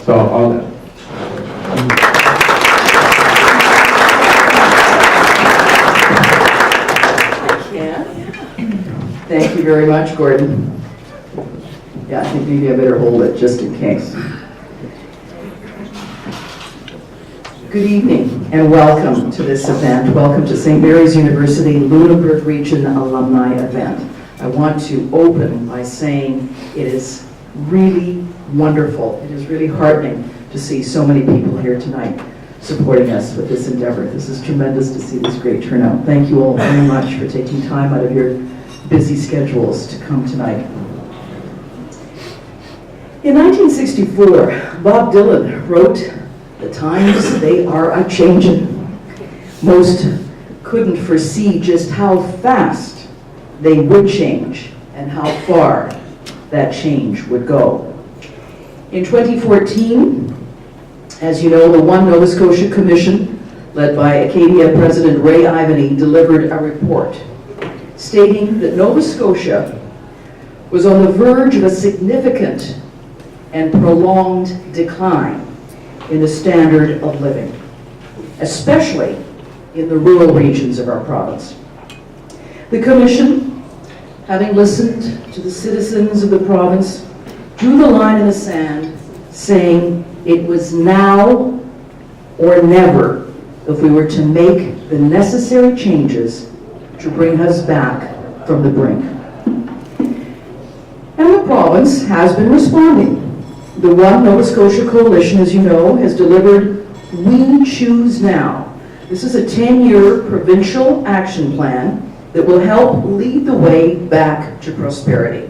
So I'll Thank you very much, Gordon. Yeah, I think maybe I better hold it just in case. Good evening and welcome to this event. Welcome to St. Mary's University Lunenburg Region Alumni event. I want to open by saying it is really wonderful. It is really heartening to see so many people here tonight supporting us with this endeavor. This is tremendous to see this great turnout. Thank you all very much for taking time out of your busy schedules to come tonight. In 1964, Bob Dylan wrote, "The times they are a-changin'." Most couldn't foresee just how fast they would change and how far that change would go. In 2014, as you know, the One Nova Scotia Commission, led by Acadia President Ray Ivany, delivered a report stating that Nova Scotia was on the verge of a significant and prolonged decline in the standard of living, especially in the rural regions of our province. The Commission, having listened to the citizens of the province, drew the line in the sand, saying it was now or never if we were to make the necessary changes to bring us back from the brink. And the province has been responding. The One Nova Scotia Coalition, as you know, has delivered We Choose Now. This is a 10-year provincial action plan that will help lead the way back to prosperity.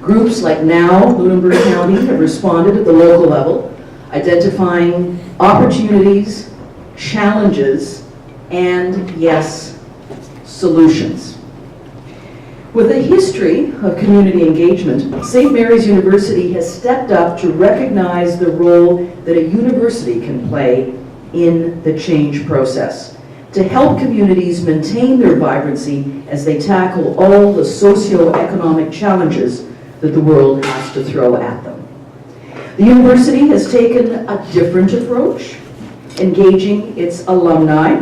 Groups like Now Lunenburg County have responded at the local level, identifying opportunities, challenges, and yes, solutions. With a history of community engagement, St. Mary's University has stepped up to recognize the role that a university can play in the change process, to help communities maintain their vibrancy as they tackle all the socio-economic challenges that the world has to throw at them. The university has taken a different approach, engaging its alumni,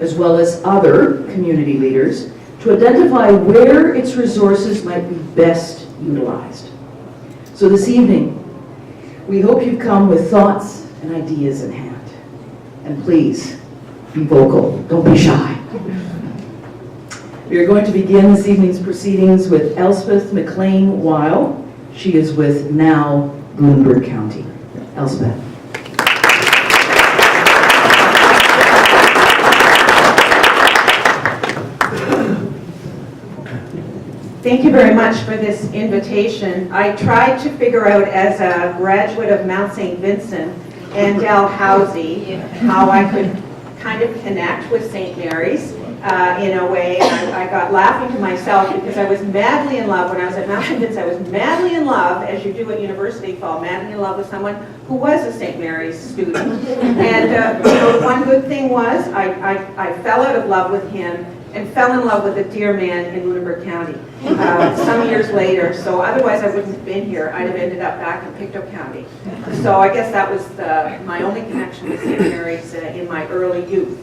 as well as other community leaders, to identify where its resources might be best utilized. So this evening, we hope you've come with thoughts and ideas in hand. And please, be vocal, don't be shy. We are going to begin this evening's proceedings with Elspeth McLean-Weil. She is with Now Lunenburg County. Elspeth. Thank you very much for this invitation. I tried to figure out, as a graduate of Mount St. Vincent and Dalhousie, how I could kind of connect with St. Mary's in a way. I got laughing to myself because I was madly in love when I was at Mount St. Vincent. I was madly in love, as you do at university, fall madly in love with someone who was a St. Mary's student. And you know, one good thing was I fell out of love with him and fell in love with a dear man in Lunenburg County some years later. So otherwise I wouldn't have been here. I'd have ended up back in Pictou County. So I guess that was my only connection with St. Mary's in my early youth.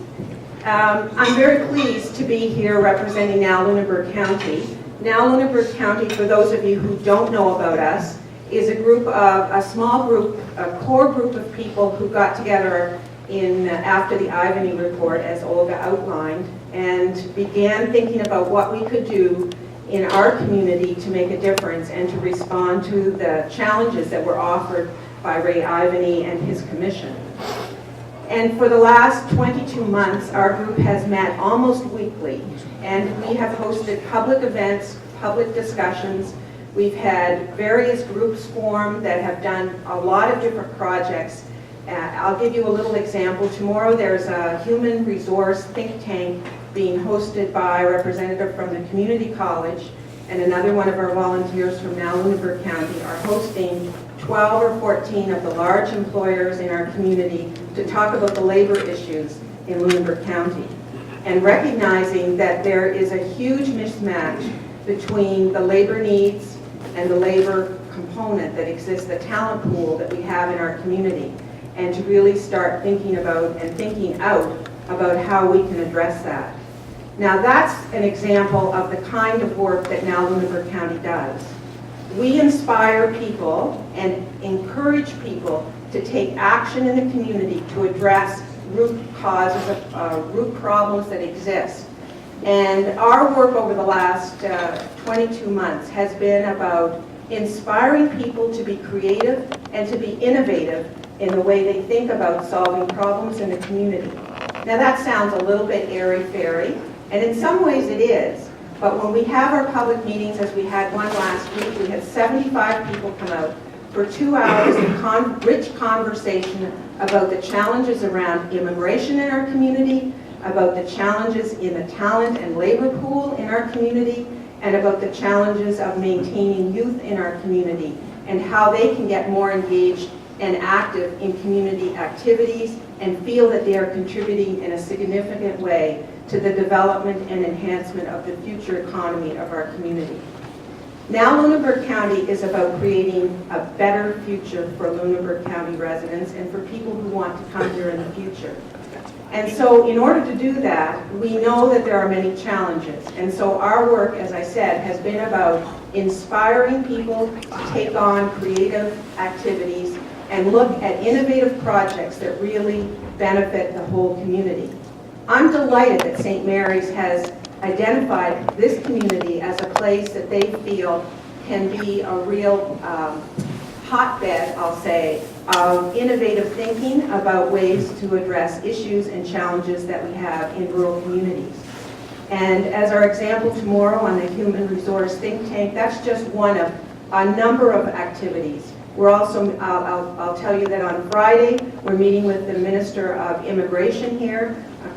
I'm very pleased to be here representing Now Lunenburg County. Now Lunenburg County, for those of you who don't know about us, is a small group, a core group of people who got together after the Ivany report, as Olga outlined, and began thinking about what we could do in our community to make a difference and to respond to the challenges that were offered by Ray Ivany and his commission. And for the last 22 months, our group has met almost weekly, and we have hosted public events, public discussions. We've had various groups form that have done a lot of different projects. I'll give you a little example. Tomorrow there's a human resource think tank being hosted by a representative from the community college, and another one of our volunteers from Now Lunenburg County are hosting 12 or 14 of the large employers in our community to talk about the labor issues in Lunenburg County, and recognizing that there is a huge mismatch between the labor needs and the labor component that exists, the talent pool that we have in our community, and to really start thinking about and thinking out about how we can address that. Now that's an example of the kind of work that now Lunenburg County does. We inspire people and encourage people to take action in the community to address root causes, root problems that exist. And our work over the last 22 months has been about inspiring people to be creative and to be innovative in the way they think about solving problems in the community. Now that sounds a little bit airy-fairy, and in some ways it is, but when we have our public meetings, as we had one last week, we had 75 people come out for 2 hours of rich conversation about the challenges around immigration in our community, about the challenges in the talent and labor pool in our community, and about the challenges of maintaining youth in our community, and how they can get more engaged and active in community activities and feel that they are contributing in a significant way to the development and enhancement of the future economy of our community. Now Lunenburg County is about creating a better future for Lunenburg County residents and for people who want to come here in the future. And so in order to do that, we know that there are many challenges. And so our work, as I said, has been about inspiring people to take on creative activities and look at innovative projects that really benefit the whole community. I'm delighted that St. Mary's has identified this community as a place that they feel can be a real hotbed, I'll say, of innovative thinking about ways to address issues and challenges that we have in rural communities. And as our example tomorrow on the Human Resource Think Tank, that's just one of a number of activities. We're also, I'll tell you that on Friday, we're meeting with the Minister of Immigration here,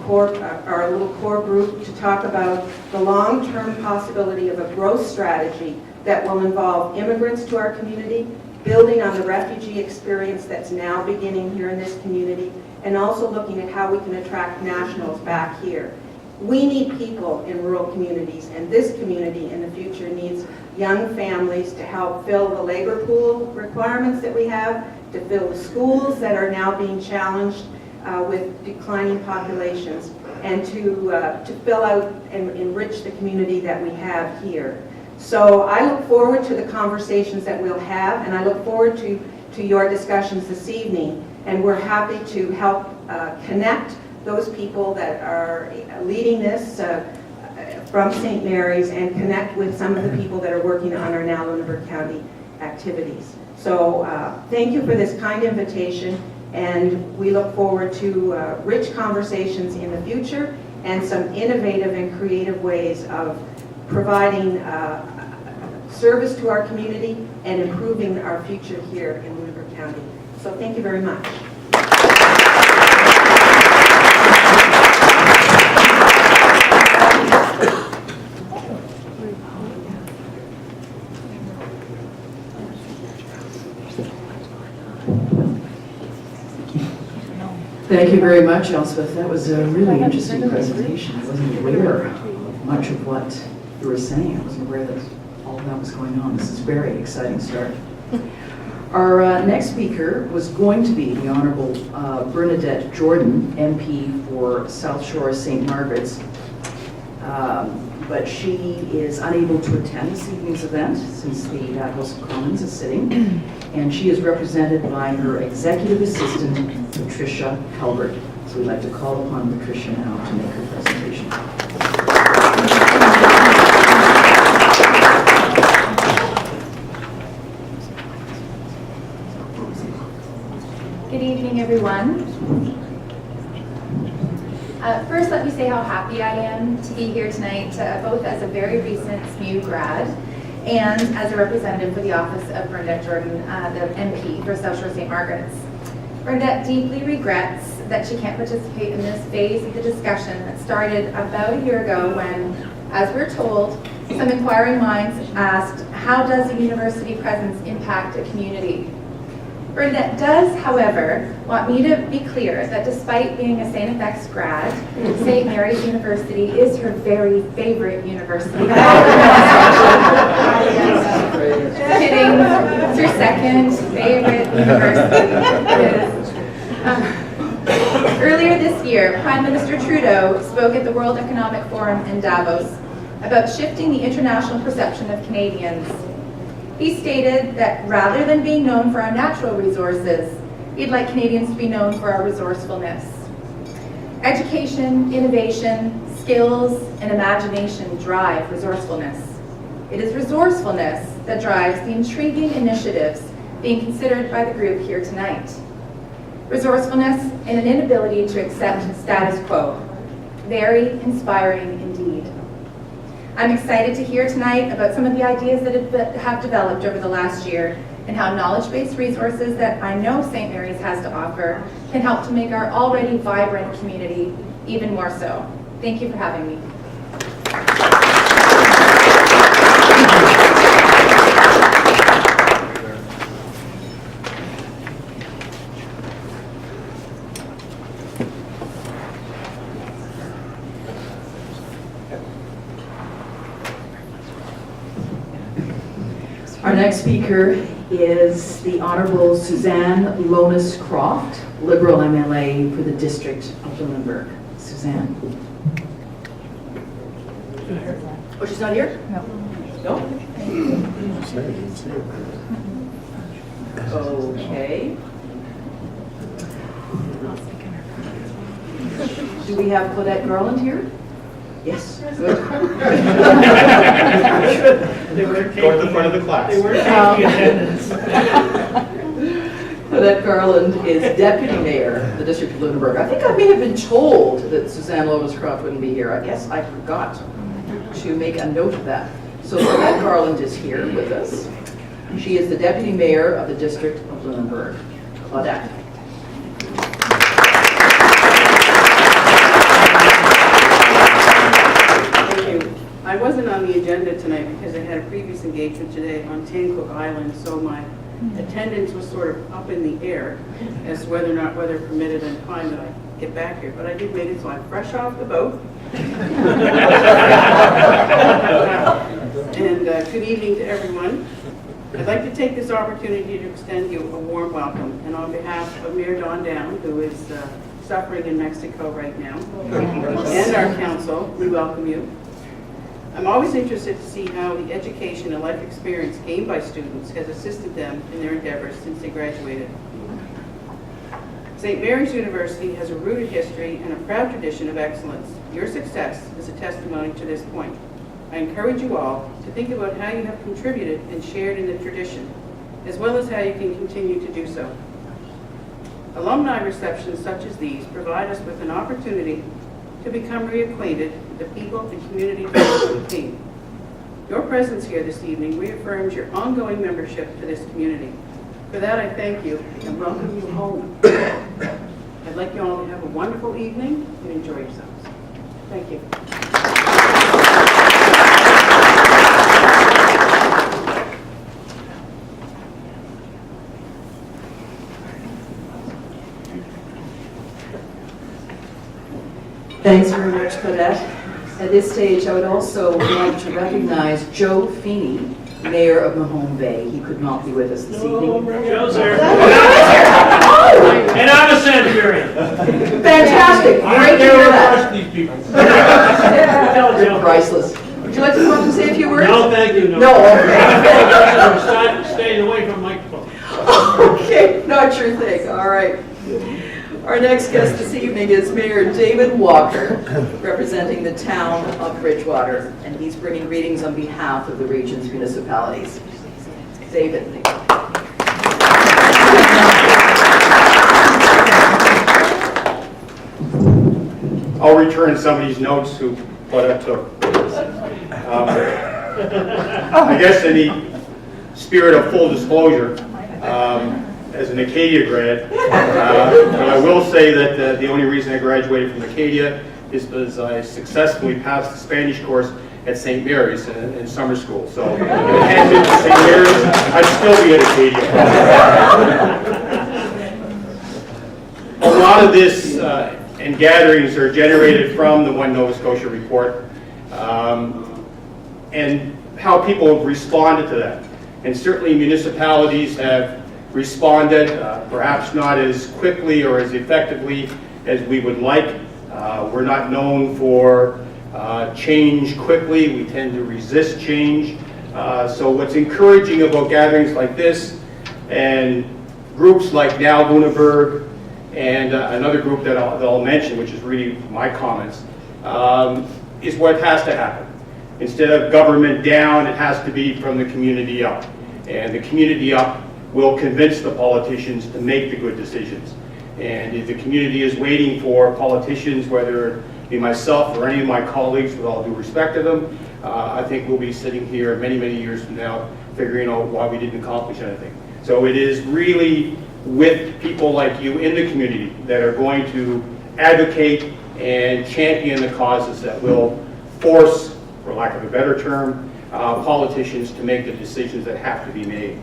our little core group, to talk about the long-term possibility of a growth strategy that will involve immigrants to our community, building on the refugee experience that's now beginning here in this community, and also looking at how we can attract nationals back here. We need people in rural communities, and this community in the future needs young families to help fill the labor pool requirements that we have, to fill the schools that are now being challenged with declining populations, and to fill out and enrich the community that we have here. So I look forward to the conversations that we'll have, and I look forward to your discussions this evening, and we're happy to help connect those people that are leading this from St. Mary's and connect with some of the people that are working on our now Lunenburg County activities. So thank you for this kind invitation, and we look forward to rich conversations in the future and some innovative and creative ways of providing service to our community and improving our future here in Lunenburg County. So thank you very much. Thank you very much, Elspeth. That was a really interesting presentation. I wasn't aware of much of what you were saying. I wasn't aware that all of that was going on. This is a very exciting start. Our next speaker was going to be the Honourable Bernadette Jordan, MP for South Shore St. Margaret's, but she is unable to attend this evening's event since the House of Commons is sitting, and she is represented by her Executive Assistant, Patricia Halbert. So we'd like to call upon Patricia now to make her presentation. Good evening, everyone. First, let me say how happy I am to be here tonight, both as a very recent SMU grad and as a representative for the office of Bernadette Jordan, the MP for South Shore St. Margaret's. Bernadette deeply regrets that she can't participate in this phase of the discussion that started about a year ago when, as we're told, some inquiring minds asked, how does a university presence impact a community? Bernadette does, however, want me to be clear that despite being a St. FX grad, St. Mary's University is her very favorite university. Sitting spoke at the World Economic Forum in Davos about shifting the international perception of Canadians. He stated that rather than being known for our natural resources, he'd like Canadians to be known for our resourcefulness. Education, innovation, skills, and imagination drive resourcefulness. It is resourcefulness that drives the intriguing initiatives being considered by the group here tonight. Resourcefulness and an inability to accept status quo. Very inspiring indeed. I'm excited to hear tonight about some of the ideas that have developed over the last year and how knowledge-based resources that I know St. Mary's has to offer can help to make our already vibrant community even more so. Thank you for having me. Our next speaker is the Honorable Suzanne Lonis-Croft, Liberal MLA for the District of Lunenburg. Suzanne. Oh, she's not here? No. No? Okay. Do we have Claudette Garland here? Yes. Good. They were Go to the front of the class. They were taking attendance. Claudette Garland is Deputy Mayor of the District of Lunenburg. I think I may have been told that Suzanne Lonis-Croft wouldn't be here. I guess I forgot to make a note of that. So Claudette Garland is here with us. She is the Deputy Mayor of the District of Lunenburg. Claudette. I wasn't on the agenda tonight because I had a previous engagement today on Cook Island, so my attendance was sort of up in the air as to whether or not weather permitted and time that I get back here. But I did make it, so I'm fresh off the boat. And good evening to everyone. I'd like to take this opportunity to extend you a warm welcome. And on behalf of Mayor Don Down, who is suffering in Mexico right now, and our council, we welcome you. I'm always interested to see how the education and life experience gained by students has assisted them in their endeavors since they graduated. St. Mary's University has a rooted history and a proud tradition of excellence. Your success is a testimony to this point. I encourage you all to think about how you have contributed and shared in the tradition, as well as how you can continue to do so. Alumni receptions such as these provide us with an opportunity to become reacquainted with the people and community of the team. Your presence here this evening reaffirms your ongoing membership to this community. For that, I thank you and welcome you home. I'd like you all to have a wonderful evening and enjoy yourselves. Thank you. Thanks very much, Claudette. At this stage, I would also like to recognize Joe Feeney, Mayor of Mahone Bay. He could not be with us this evening. Joe's here. And I'm a Sanderian. Fantastic! I'm Great to there hear to that. watch these people. They're priceless. Would you like to come up and say a few words? No, thank you. No, okay. I'm staying away from microphone. Okay, not your thing. All right. Our next guest this evening is Mayor David Walker, representing the town of Bridgewater, and he's bringing greetings on behalf of the region's municipalities. David. I'll return some of these notes to what I took. I guess in the spirit of full disclosure, as an Acadia grad, but I will say that the only reason I graduated from Acadia is because I successfully passed the Spanish course at St. Mary's in summer school. So if I hadn't been to St. Mary's, I'd still be at Acadia. A lot of this and gatherings are generated from the One Nova Scotia report and how people have responded to that. And certainly municipalities have responded, perhaps not as quickly or as effectively as we would like, We're not known for change quickly. We tend to resist change. So what's encouraging about gatherings like this and groups like now Lunenburg and another group that I'll mention, which is really my comments, is what has to happen. Instead of government down, it has to be from the community up. And the community up will convince the politicians to make the good decisions. And if the community is waiting for politicians, whether it be myself or any of my colleagues, with all due respect to them, I think we'll be sitting here many, many years from now figuring out why we didn't accomplish anything. So it is really with people like you in the community that are going to advocate and champion the causes that will force, for lack of a better term, politicians to make the decisions that have to be made.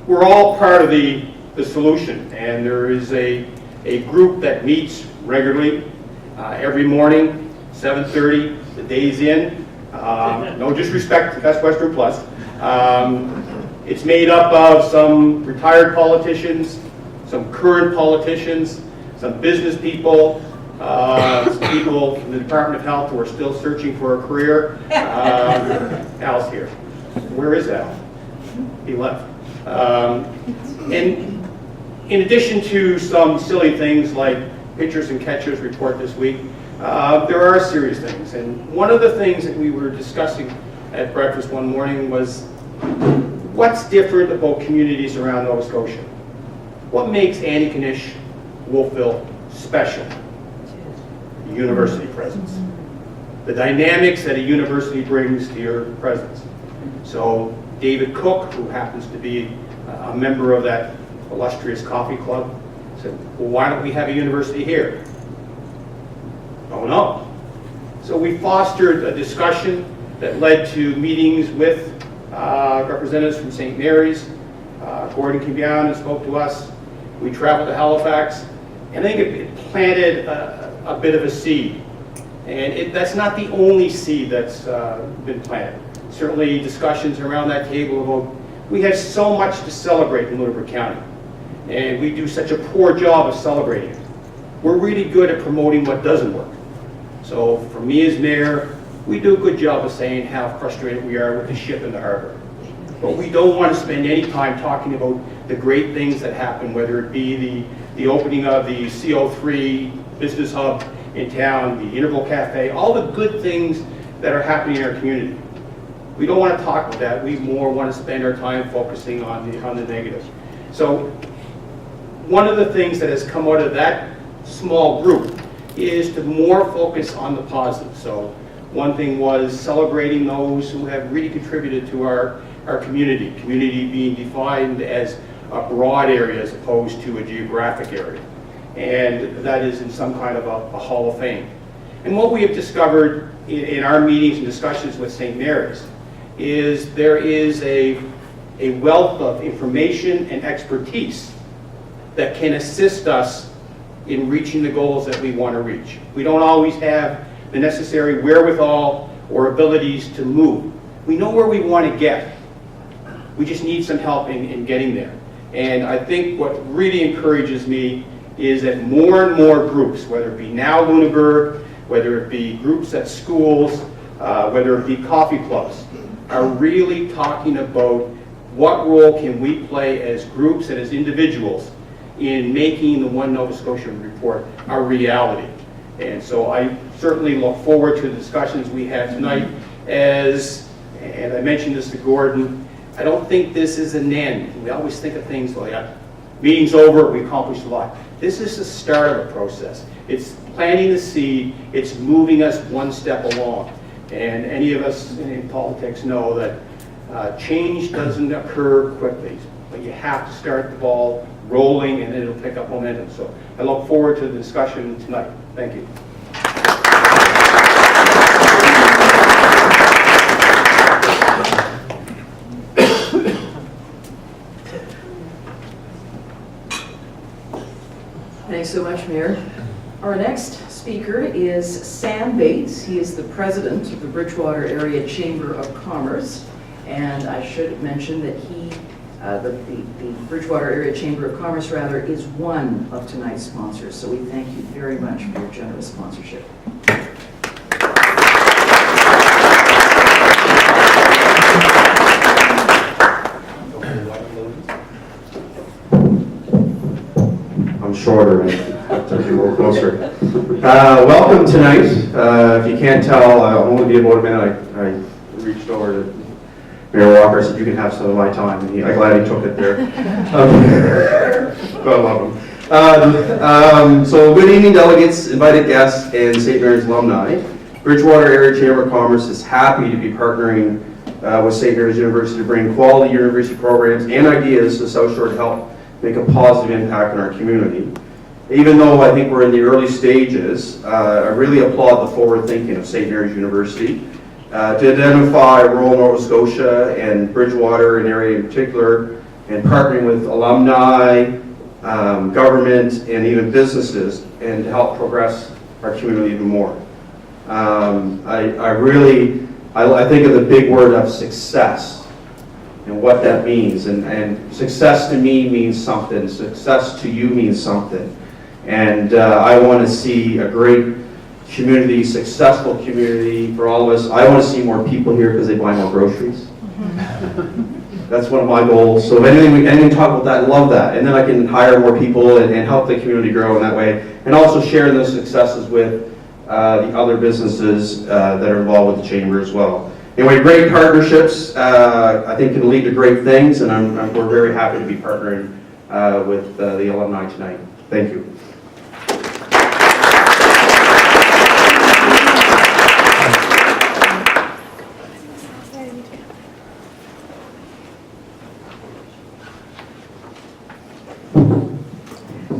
We're all part of the solution, and there is a group that meets regularly every morning, 7:30, the day's in. No disrespect to Best Western Plus. It's made up of some retired politicians, some current politicians, some business people, some people from the Department of Health who are still searching for a career. Al's here. Where is Al? He left. And in addition to some silly things like pitchers and catchers report this week, there are serious things. And one of the things that we were discussing at breakfast one morning was what's different about communities around Nova Scotia? What makes Antigonish, Wolfville special? The university presence. The dynamics that a university brings to your presence. So David Cook, who happens to be a member of that illustrious coffee club, said, well, why don't we have a university here? Oh no. So we fostered a discussion that led to meetings with representatives from St. Mary's. Gordon came down and spoke to us. We traveled to Halifax, and I think it planted a bit of a seed. And that's not the only seed that's been planted. Certainly discussions around that table about, we have so much to celebrate in Lunenburg County, and we do such a poor job of celebrating it. We're really good at promoting what doesn't work. So for me as mayor, we do a good job of saying how frustrated we are with the ship in the harbor. But we don't want to spend any time talking about the great things that happen, whether it be the opening of the CO3 business hub in town, the Interval Cafe, all the good things that are happening in our community. We don't want to talk about that. We more want to spend our time focusing on the negatives. So one of the things that has come out of that small group is to more focus on the positive. So one thing was celebrating those who have really contributed to our community being defined as a broad area as opposed to a geographic area. And that is in some kind of a hall of fame. And what we have discovered in our meetings and discussions with St. Mary's is there is a wealth of information and expertise that can assist us in reaching the goals that we want to reach. We don't always have the necessary wherewithal or abilities to move. We know where we want to get. We just need some help in getting there. And I think what really encourages me is that more and more groups, whether it be now Lunenburg, whether it be groups at schools, whether it be coffee clubs, are really talking about what role can we play as groups and as individuals in making the One Nova Scotia report a reality. And so I certainly look forward to the discussions we have tonight and I mentioned this to Gordon, I don't think this is an end. We always think of things like, meeting's over, we accomplished a lot. This is the start of a process. It's planting the seed, it's moving us one step along. And any of us in politics know that change doesn't occur quickly, but you have to start the ball rolling and it'll pick up momentum. So I look forward to the discussion tonight. Thank you. Thanks so much, Mayor. Our next speaker is Sam Bates. He is the president of the Bridgewater Area Chamber of Commerce. And I should mention that he The Bridgewater Area Chamber of Commerce, rather, is one of tonight's sponsors, so we thank you very much for your generous sponsorship. I'm shorter, I have to be a little closer. Welcome tonight. If you can't tell, I'll only be about a minute. I reached over to Mayor Walker, said you can have some of my time, and I'm glad he took it there. God love him. So good evening, delegates, invited guests, and St. Mary's alumni. Bridgewater Area Chamber of Commerce is happy to be partnering with St. Mary's University to bring quality university programs and ideas to South Shore to help make a positive impact on our community. Even though I think we're in the early stages, I really applaud the forward thinking of St. Mary's University to identify rural Nova Scotia and Bridgewater, an area in particular, and partnering with alumni, government, and even businesses, and to help progress our community even more. I think of the big word of success and what that means. And success to me means something. Success to you means something. And I want to see a great community, successful community for all of us. I want to see more people here because they buy more groceries. That's one of my goals. So if anything we can talk about that, I love that. And then I can hire more people and help the community grow in that way. And also share those successes with the other businesses that are involved with the chamber as well. Anyway, great partnerships, I think, can lead to great things, and we're very happy to be partnering with the alumni tonight. Thank you.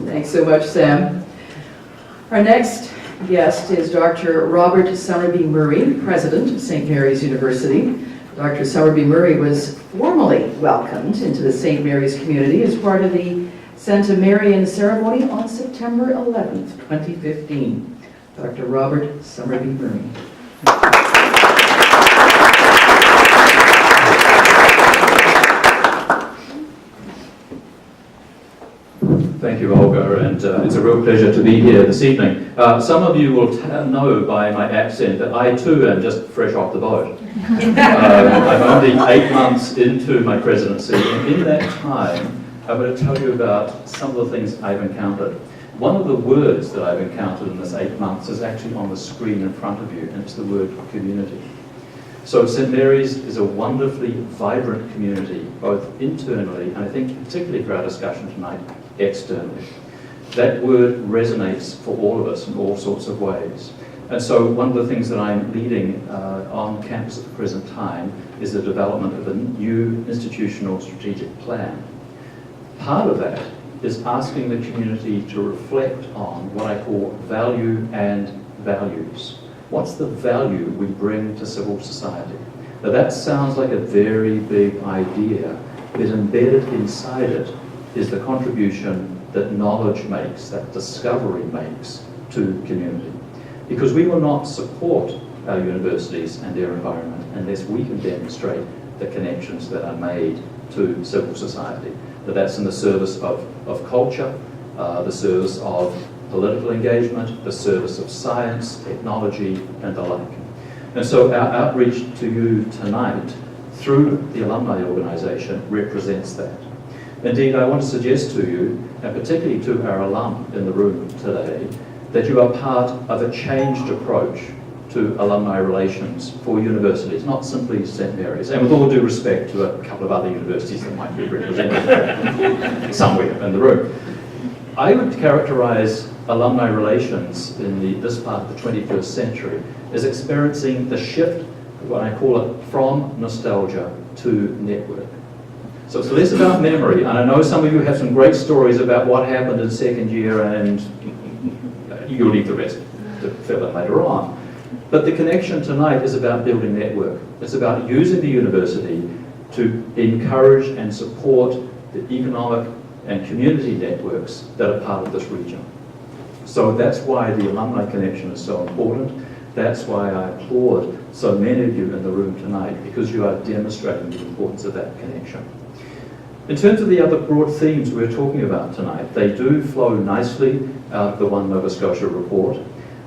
Thanks so much, Sam. Our next guest is Dr. Robert Summerby Murray, President of St. Mary's University. Dr. Summerby Murray was formally welcomed into the St. Mary's community as part of the Centenarian ceremony on September 11th, 2015. Dr. Robert Summerby Murray. Thank you, Olga, and it's a real pleasure to be here this evening. Some of you will know by my accent that I too am just fresh off the boat. I'm only 8 months into my presidency, and in that time, I'm going to tell you about some of the things I've encountered. One of the words that I've encountered in this 8 months is actually on the screen in front of you, and it's the word community. So St. Mary's is a wonderfully vibrant community, both internally, and I think particularly for our discussion tonight, externally. That word resonates for all of us in all sorts of ways. And so one of the things that I'm leading on campus at the present time is the development of a new institutional strategic plan. Part of that is asking the community to reflect on what I call value and values. What's the value we bring to civil society? Now that sounds like a very big idea, but embedded inside it is the contribution that knowledge makes, that discovery makes to community. Because we will not support our universities and their environment unless we can demonstrate the connections that are made to civil society. That's in the service of culture, the service of political engagement, the service of science, technology, and the like. And so our outreach to you tonight through the alumni organization represents that. Indeed, I want to suggest to you, and particularly to our alum in the room today, that you are part of a changed approach to alumni relations for universities, not simply St. Mary's, and with all due respect to a couple of other universities that might be represented somewhere in the room. I would characterize alumni relations in this part of the 21st century as experiencing the shift, what I call it, from nostalgia to network. So it's less about memory, and I know some of you have some great stories about what happened in second year, and you'll leave the rest to fill in later on. But the connection tonight is about building network. It's about using the university to encourage and support the economic and community networks that are part of this region. So that's why the alumni connection is so important. That's why I applaud so many of you in the room tonight, because you are demonstrating the importance of that connection. In terms of the other broad themes we're talking about tonight, they do flow nicely out of the One Nova Scotia report.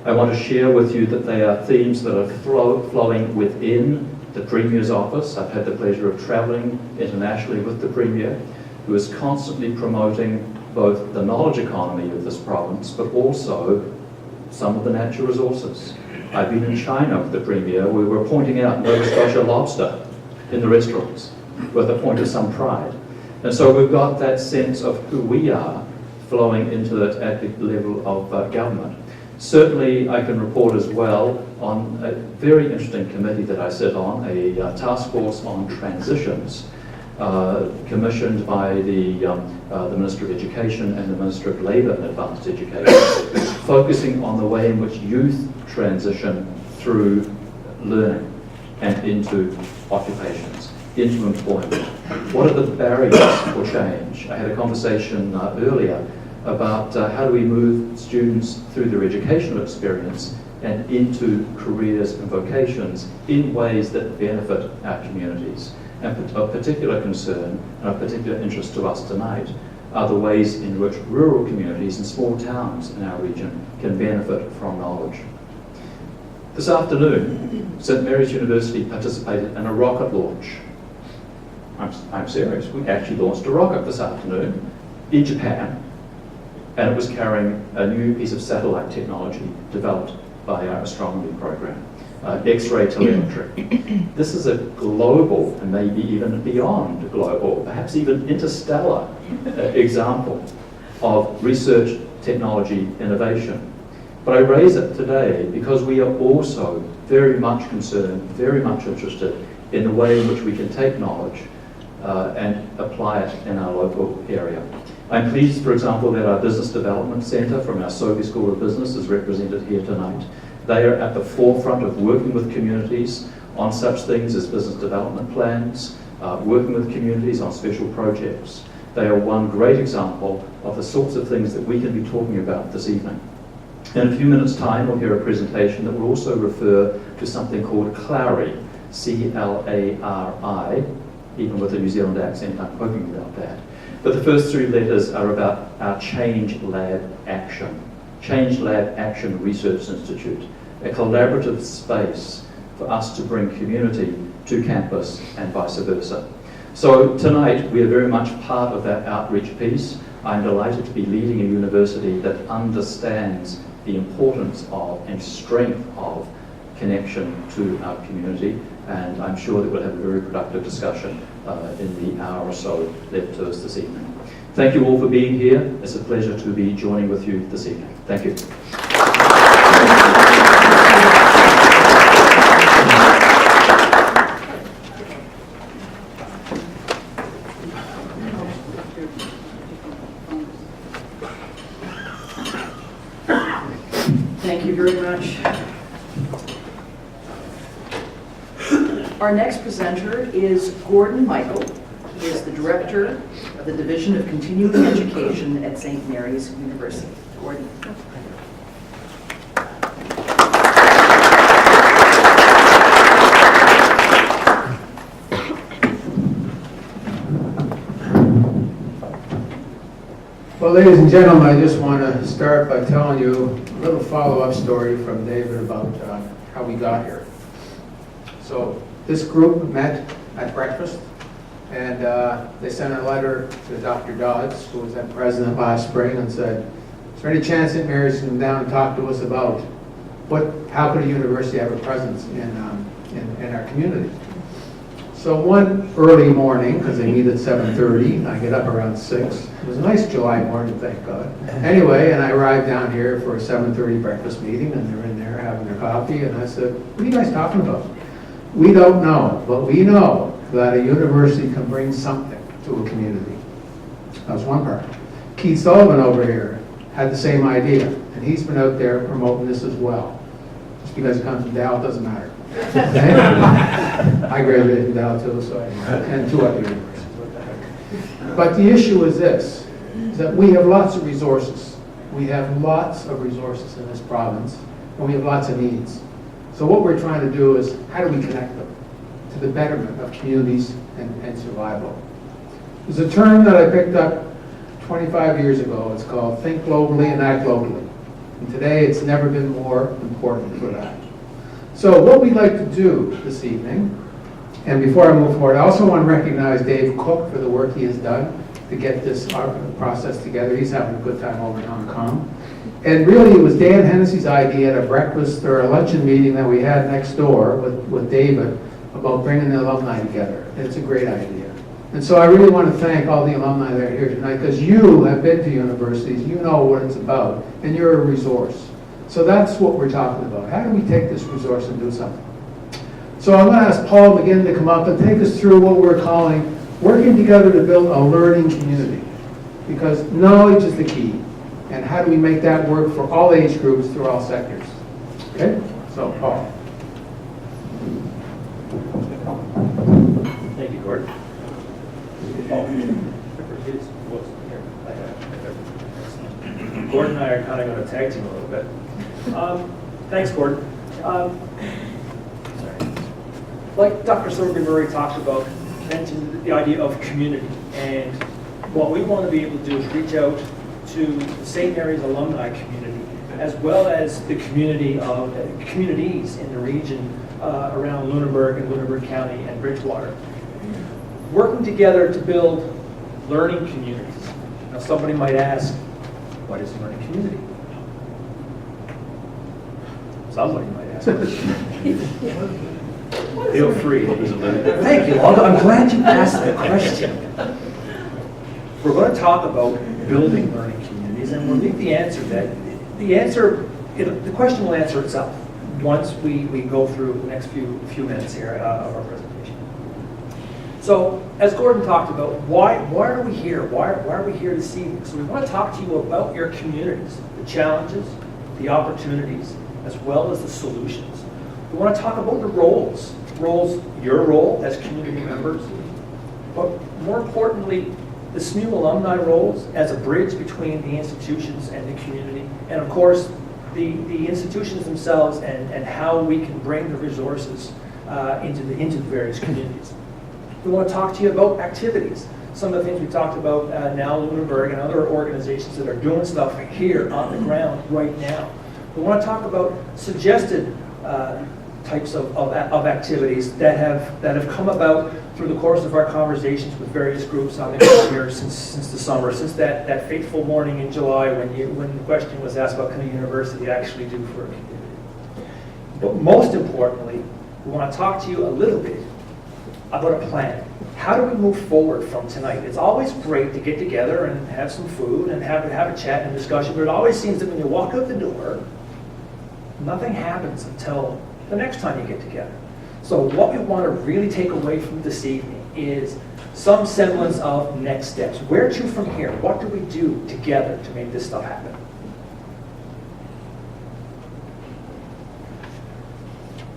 I want to share with you that they are themes that are flowing within the Premier's office. I've had the pleasure of travelling internationally with the Premier, who is constantly promoting both the knowledge economy of this province, but also some of the natural resources. I've been in China with the Premier, where we're pointing out Nova Scotia lobster in the restaurants with a point of some pride. And so we've got that sense of who we are flowing into it at the level of government. Certainly, I can report as well on a very interesting committee that I sit on, a task force on transitions, commissioned by the Minister of Education and the Minister of Labour and Advanced Education, focusing on the way in which youth transition through learning and into occupations, into employment. What are the barriers for change? I had a conversation earlier about how do we move students through their educational experience and into careers and vocations in ways that benefit our communities. And of particular concern and of particular interest to us tonight are the ways in which rural communities and small towns in our region can benefit from knowledge. This afternoon, St Mary's University participated in a rocket launch. I'm serious, we actually launched a rocket this afternoon in Japan, and it was carrying a new piece of satellite technology developed by our astronomy program, X-ray telemetry. This is a global, and maybe even beyond global, perhaps even interstellar example of research technology innovation. But I raise it today because we are also very much concerned, very much interested in the way in which we can take knowledge and apply it in our local area. I'm pleased, for example, that our Business Development Centre from our Sophie School of Business is represented here tonight. They are at the forefront of working with communities on such things as business development plans, working with communities on special projects. They are one great example of the sorts of things that we can be talking about this evening. In a few minutes' time, we'll hear a presentation that will also refer to something called CLARI, C-L-A-R-I, even with a New Zealand accent, I'm hoping about that. But the first three letters are about our Change Lab Action. Change Lab Action Research Institute, a collaborative space for us to bring community to campus and vice versa. So tonight, we are very much part of that outreach piece. I'm delighted to be leading a university that understands the importance of and strength of connection to our community, and I'm sure that we'll have a very productive discussion in the hour or so left to us this evening. Thank you all for being here. It's a pleasure to be joining with you this evening. Thank you. Thank you very much. Our next presenter is Gordon Michael. He is the Director of the Division of Continuing Education at St. Mary's University. Gordon. Well, ladies and gentlemen, I just want to start by telling you a little follow-up story from David about how we got here. So this group met at breakfast, and they sent a letter to Dr. Dodds, who was then president last spring, and said, is there any chance St. Mary's can come down and talk to us about how could a university have a presence in our community? So one early morning, because they meet at 7:30, I get up around 6. It was a nice July morning, thank God. Anyway, and I arrived down here for a 7:30 breakfast meeting, and they're in there having their coffee, and I said, what are you guys talking about? We don't know, but we know that a university can bring something to a community. That was one part. Keith Sullivan over here had the same idea, and he's been out there promoting this as well. Just because it comes from Dow doesn't matter. I graduated from Dow too, so and two other universities. What the heck. But the issue is this, is that we have lots of resources. We have lots of resources in this province, and we have lots of needs. So what we're trying to do is, how do we connect them to the betterment of communities and survival? There's a term that I picked up 25 years ago. It's called think globally and act locally. And today it's never been more important for that. So what we'd like to do this evening, and before I move forward, I also want to recognize Dave Cook for the work he has done to get this process together. He's having a good time over in Hong Kong. And really, it was Dan Hennessy's idea at a breakfast or a luncheon meeting that we had next door with David about bringing the alumni together. It's a great idea. And so I really want to thank all the alumni that are here tonight, because you have been to universities, you know what it's about, and you're a resource. So that's what we're talking about. How do we take this resource and do something? So I'm going to ask Paul McGinn to come up and take us through what we're calling working together to build a learning community. Because knowledge is the key. And how do we make that work for all age groups through all sectors? Okay? So, Paul. Thank you, Gordon. Gordon and I are kind of going to tag team a little bit. Thanks, Gordon. Like Dr. Silverberg talked about, mentioned the idea of community. And what we want to be able to do is reach out to the St. Mary's alumni community, as well as the community of communities in the region around Lunenburg and Lunenburg County and Bridgewater. Working together to build learning communities. Now somebody might ask, what is a learning community? Somebody might ask. Feel free. Thank you, Aldo. I'm glad you asked that question. We're going to talk about building learning communities, and we'll leave the answer that the question will answer itself once we go through the next few minutes here of our presentation. So, as Gordon talked about, why are we here? Why are we here this evening? So we want to talk to you about your communities, the challenges, the opportunities, as well as the solutions. We want to talk about the roles, your role as community members, but more importantly, the SMU alumni roles as a bridge between the institutions and the community, and of course, the institutions themselves and how we can bring the resources into the various communities. We want to talk to you about activities. Some of the things we talked about now, Lunenburg and other organizations that are doing stuff here on the ground right now. We want to talk about suggested types of activities that have come about through the course of our conversations with various groups on the ground here since the summer, since that fateful morning in July when the question was asked, what can a university actually do for a community? But most importantly, we want to talk to you a little bit about a plan. How do we move forward from tonight? It's always great to get together and have some food and have a chat and a discussion, but it always seems that when you walk out the door, nothing happens until the next time you get together. So what we want to really take away from this evening is some semblance of next steps. Where to from here? What do we do together to make this stuff happen?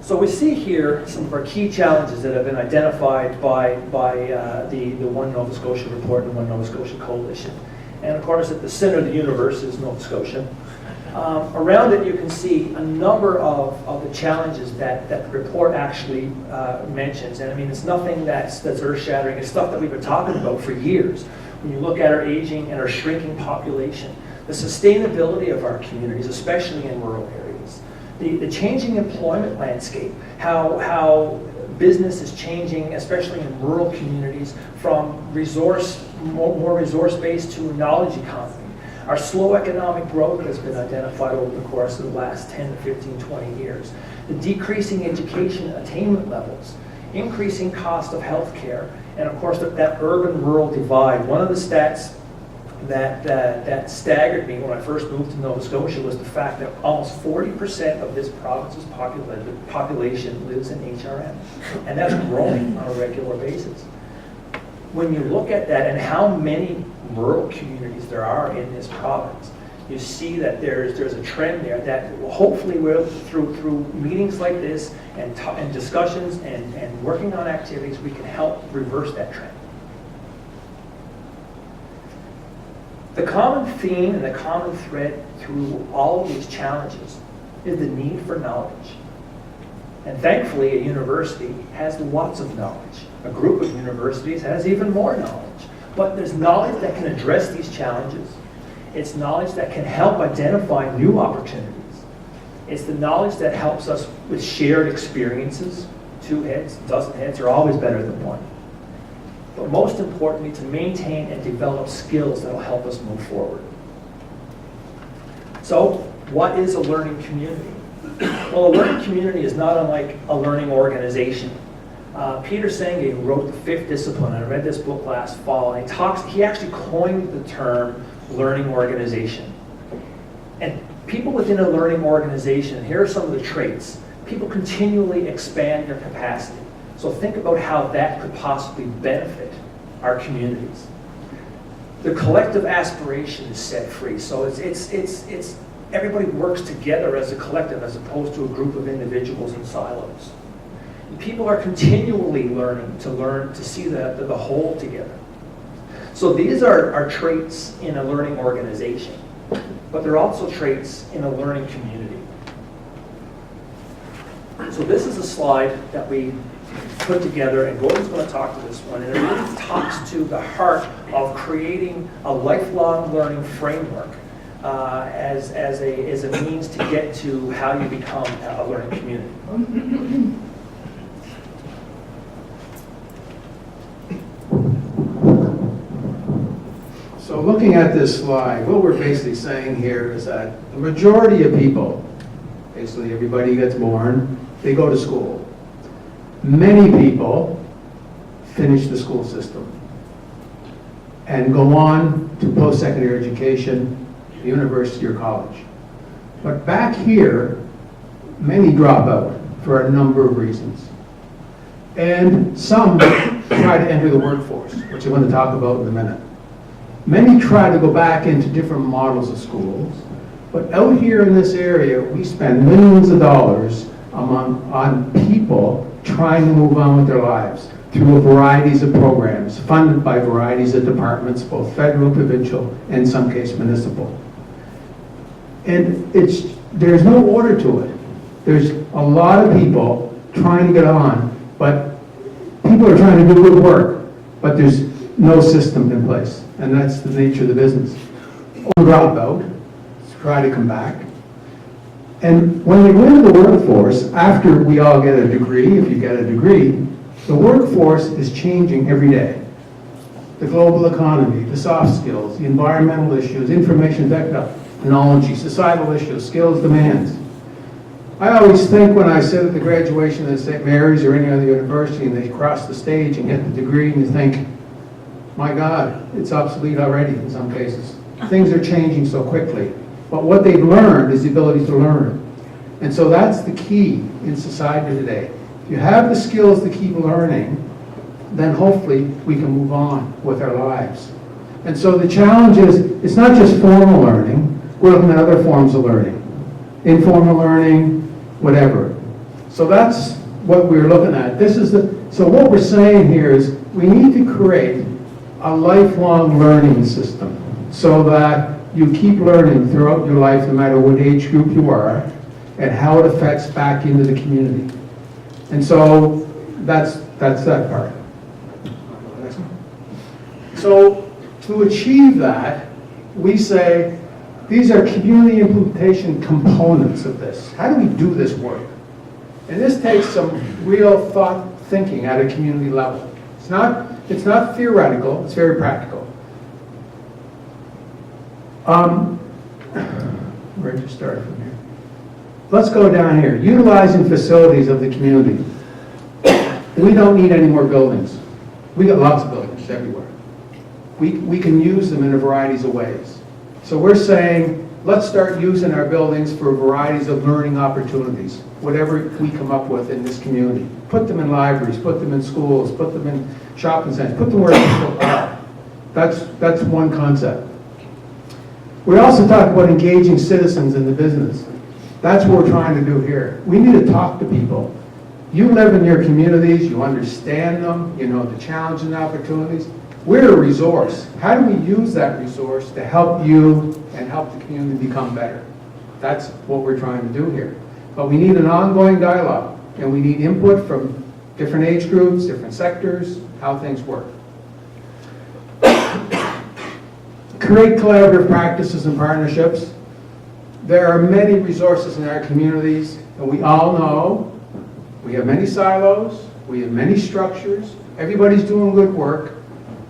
So we see here some of our key challenges that have been identified by the One Nova Scotia report and the One Nova Scotia Coalition. And of course, at the center of the universe is Nova Scotia. Around it, you can see a number of the challenges that the report actually mentions. And I mean, it's nothing that's earth-shattering. It's stuff that we've been talking about for years. When you look at our aging and our shrinking population, the sustainability of our communities, especially in rural areas, the changing employment landscape, how business is changing, especially in rural communities, from more resource-based to knowledge economy. Our slow economic growth has been identified over the course of the last 10 to 15, 20 years. The decreasing education attainment levels, increasing cost of healthcare, and of course that urban-rural divide. One of the stats that staggered me when I first moved to Nova Scotia was the fact that almost 40% of this province's population lives in HRM, and that's growing on a regular basis. When you look at that and how many rural communities there are in this province, you see that there's a trend there that hopefully through meetings like this and discussions and working on activities, we can help reverse that trend. The common theme and the common thread through all of these challenges is the need for knowledge. And thankfully, a university has lots of knowledge. A group of universities has even more knowledge. but there's knowledge that can address these challenges. It's knowledge that can help identify new opportunities. It's the knowledge that helps us with shared experiences. 2 heads, a dozen heads are always better than one. But most importantly, to maintain and develop skills that will help us move forward. So, what is a learning community? Well, a learning community is not unlike a learning organization. Peter Senge, who wrote The Fifth Discipline, and I read this book last fall, and he actually coined the term learning organization. And people within a learning organization, here are some of the traits. People continually expand their capacity. So think about how that could possibly benefit our communities. The collective aspiration is set free. So it's everybody works together as a collective as opposed to a group of individuals in silos. And people are continually learning to see the whole together. So these are traits in a learning organization, but they're also traits in a learning community. So this is a slide that we put together, and Gordon's going to talk to this one, and it really talks to the heart of creating a lifelong learning framework as a means to get to how you become a learning community. So looking at this slide, what we're basically saying here is that the majority of people, basically everybody who gets born, they go to school. Many people finish the school system and go on to post-secondary education, university or college. But back here, many drop out for a number of reasons. And some try to enter the workforce, which I'm going to talk about in a minute. Many try to go back into different models of schools, but out here in this area, we spend millions of dollars on people trying to move on with their lives through varieties of programs, funded by varieties of departments, both federal, provincial, and in some case municipal. And there's no order to it. There's a lot of people trying to get on, but people are trying to do good work, but there's no system in place. And that's the nature of the business. Or drop out, try to come back. And when we go into the workforce, after we all get a degree, if you get a degree, the workforce is changing every day. The global economy, the soft skills, the environmental issues, information technology, societal issues, skills demands. I always think when I sit at the graduation at St. Mary's or any other university and they cross the stage and get the degree and you think, my God, it's obsolete already in some cases. Things are changing so quickly. But what they've learned is the ability to learn. And so that's the key in society today. If you have the skills to keep learning, then hopefully we can move on with our lives. And so the challenge is, it's not just formal learning, we're looking at other forms of learning. Informal learning, whatever. So that's what we're looking at. So what we're saying here is we need to create a lifelong learning system so that you keep learning throughout your life, no matter what age group you are, and how it affects back into the community. And so that's that part. So to achieve that, we say these are community implementation components of this. How do we do this work? And this takes some real thought thinking at a community level. It's not theoretical, it's very practical. Where to start from here? Let's go down here. Utilizing facilities of the community. We don't need any more buildings. We got lots of buildings everywhere. We can use them in a varieties of ways. So we're saying, let's start using our buildings for varieties of learning opportunities, whatever we come up with in this community. Put them in libraries, put them in schools, put them in shopping centers, put them where people are. That's one concept. We also talk about engaging citizens in the business. That's what we're trying to do here. We need to talk to people. You live in your communities, you understand them, you know the challenges and opportunities. We're a resource. How do we use that resource to help you and help the community become better? That's what we're trying to do here. But we need an ongoing dialogue, and we need input from different age groups, different sectors, how things work. create collaborative practices and partnerships. There are many resources in our communities, and we all know we have many silos, we have many structures, everybody's doing good work.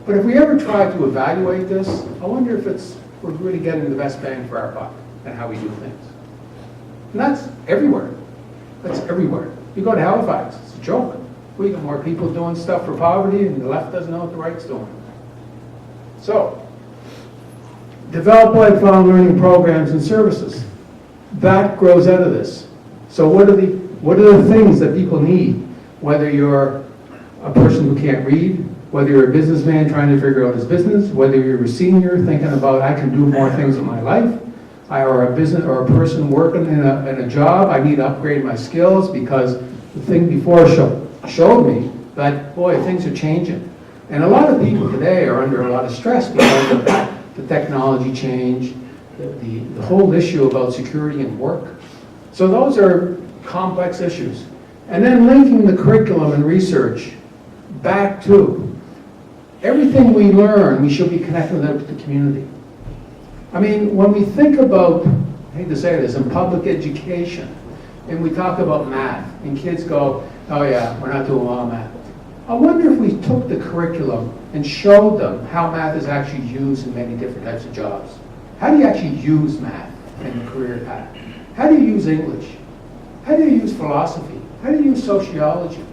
But if we ever try to evaluate this, I wonder if we're really getting the best bang for our buck and how we do things. And that's everywhere. That's everywhere. You go to Halifax, it's a joke. We got more people doing stuff for poverty, and the left doesn't know what the right's doing. So, develop lifelong learning programs and services. That grows out of this. So what are the things that people need? Whether you're a person who can't read, whether you're a businessman trying to figure out his business, whether you're a senior thinking about I can do more things in my life, or a business or a person working in a job, I need to upgrade my skills because the thing before showed me that, boy, things are changing. And a lot of people today are under a lot of stress because of the technology change, the whole issue about security and work. So those are complex issues. And then linking the curriculum and research back to everything we learn, we should be connecting that with the community. I mean, when we think about, I hate to say this, in public education, and we talk about math, and kids go, oh yeah, we're not doing well on math. I wonder if we took the curriculum and showed them how math is actually used in many different types of jobs. How do you actually use math in the career path? How do you use English? How do you use philosophy? How do you use sociology?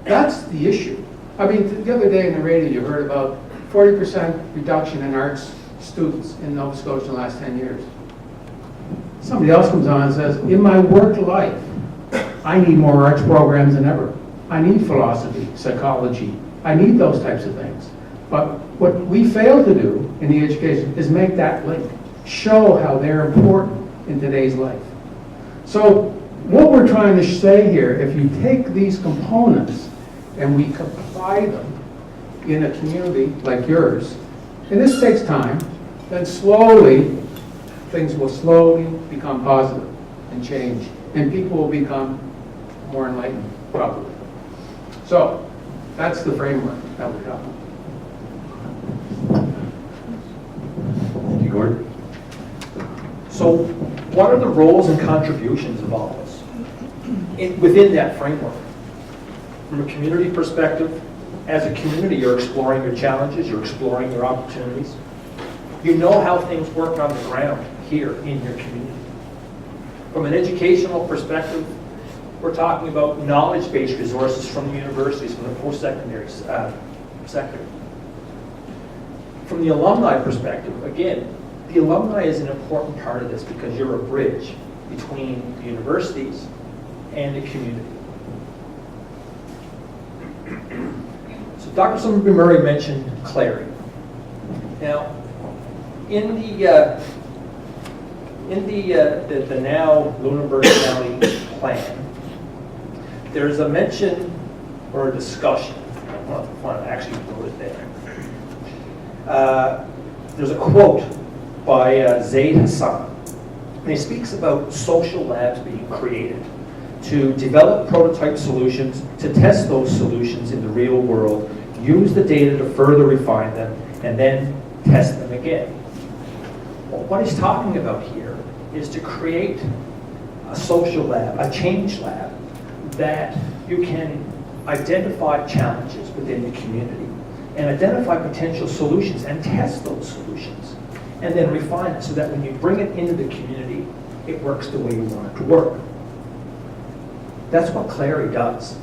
That's the issue. I mean, the other day in the radio you heard about 40% reduction in arts students in Nova Scotia in the last 10 years. Somebody else comes on and says, in my work life, I need more arts programs than ever. I need philosophy, psychology. I need those types of things. But what we fail to do in the education is make that link, show how they're important in today's life. So what we're trying to say here, if you take these components and we apply them in a community like yours, and this takes time, then slowly, things will slowly become positive and change, and people will become more enlightened, probably. So, that's the framework that we're talking about. Thank you, Gordon. So, what are the roles and contributions of all this within that framework? From a community perspective, as a community, you're exploring your challenges, you're exploring your opportunities. You know how things work on the ground here in your community. From an educational perspective, we're talking about knowledge-based resources from the universities, from the post-secondary sector. From the alumni perspective, again, the alumni is an important part of this because you're a bridge between the universities and the community. So Dr. Summerby Murray mentioned Clary. Now, in the now Lunenburg County plan, there's a mention or a discussion. I want to actually wrote it there. There's a quote by Zaid Hassan, and he speaks about social labs being created to develop prototype solutions, to test those solutions in the real world, use the data to further refine them, and then test them again. Well, what he's talking about here is to create a social lab, a change lab, that you can identify challenges within the community and identify potential solutions and test those solutions and then refine it so that when you bring it into the community, it works the way you want it to work. That's what Clary does.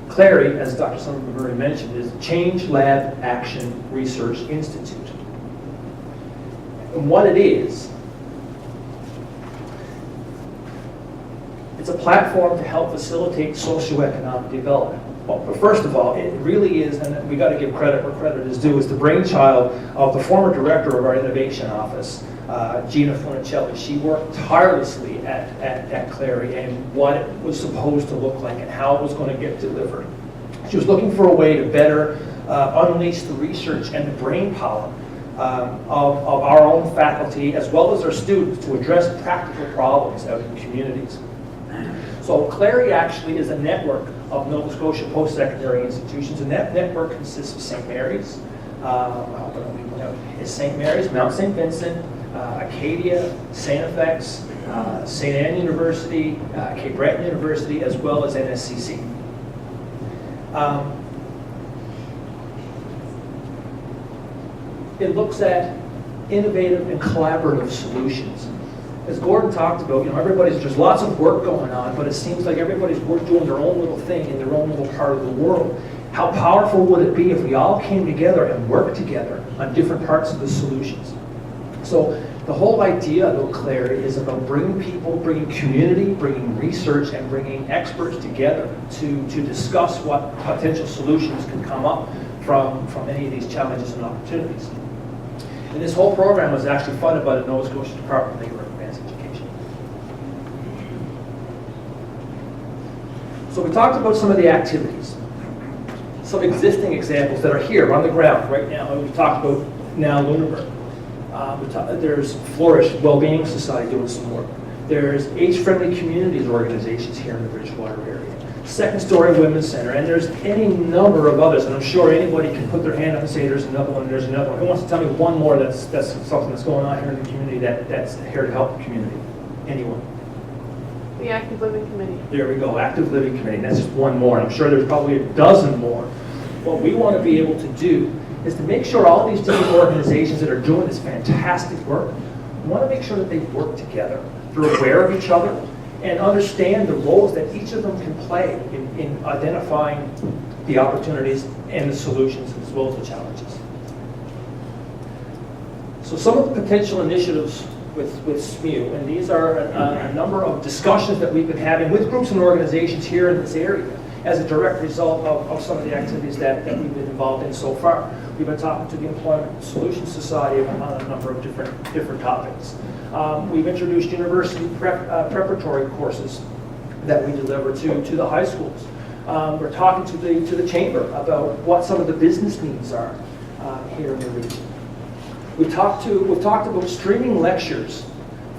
Clary, as Dr. Summerby Murray mentioned, is Change Lab Action Research Institute. And what it is, it's a platform to help facilitate socioeconomic development. Well, but first of all, it really is, and we got to give credit where credit is due, is the brainchild of the former director of our innovation office, Gina Funicelli. She worked tirelessly at Clary and what it was supposed to look like and how it was going to get delivered. She was looking for a way to better unleash the research and the brain power of our own faculty as well as our students to address practical problems out in communities. So Clary actually is a network of Nova Scotia post-secondary institutions, and that network consists of St. Mary's, St. Mary's, Mount St. Vincent, Acadia, St. FX, St. Anne University, Cape Breton University, as well as NSCC. It looks at innovative and collaborative solutions. As Gordon talked about, there's lots of work going on, but it seems like everybody's doing their own little thing in their own little part of the world. How powerful would it be if we all came together and worked together on different parts of the solutions? So the whole idea, though, Claire, is about bringing people, bringing community, bringing research, and bringing experts together to discuss what potential solutions can come up from any of these challenges and opportunities. And this whole program was actually funded by the Nova Scotia Department of Labor and Advanced Education. So we talked about some of the activities, some existing examples that are here on the ground right now. We talked about now Lunenburg. There's Flourish Wellbeing Society doing some work. There's Age-Friendly Communities organizations here in the Bridgewater area. Second Story Women's Center, and there's any number of others, and I'm sure anybody can put their hand up and say there's another one, there's another one. Who wants to tell me one more that's something that's going on here in the community that's here to help the community? Anyone? The Active Living Committee. There we go, Active Living Committee. That's just one more. I'm sure there's probably a dozen more. What we want to be able to do is to make sure all these different organizations that are doing this fantastic work, we want to make sure that they work together. They're aware of each other and understand the roles that each of them can play in identifying the opportunities and the solutions as well as the challenges. So some of the potential initiatives with SMU, and these are a number of discussions that we've been having with groups and organizations here in this area as a direct result of some of the activities that we've been involved in so far. We've been talking to the Employment Solutions Society on a number of different topics. We've introduced university preparatory courses that we deliver to the high schools. We're talking to the chamber about what some of the business needs are here in the region. We've talked about streaming lectures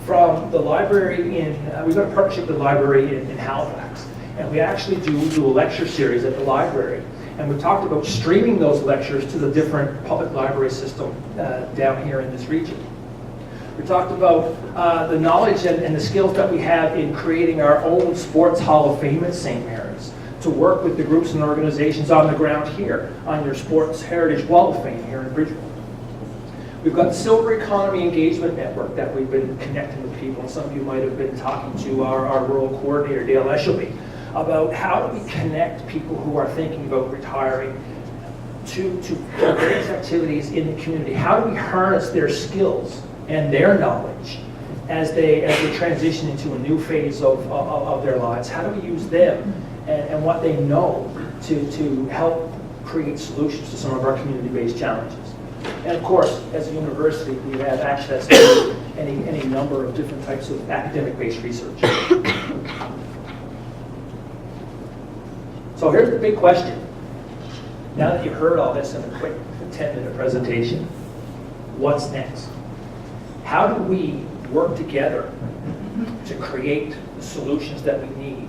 from the library we've got a partnership with the library in Halifax, and we actually do a lecture series at the library. And we talked about streaming those lectures to the different public library system down here in this region. We talked about the knowledge and the skills that we have in creating our own Sports Hall of Fame at St. Mary's to work with the groups and organizations on the ground here on your Sports Heritage Wall of Fame here in Bridgewater. We've got the Silver Economy Engagement Network that we've been connecting with people, and some of you might have been talking to our rural coordinator, Dale Eshelby, about how do we connect people who are thinking about retiring to various activities in the community. How do we harness their skills and their knowledge as they transition into a new phase of their lives? How do we use them and what they know to help create solutions to some of our community-based challenges? And of course, as a university, we have access to any number of different types of academic-based research. So here's the big question. Now that you've heard all this in a quick 10-minute presentation, what's next? How do we work together to create the solutions that we need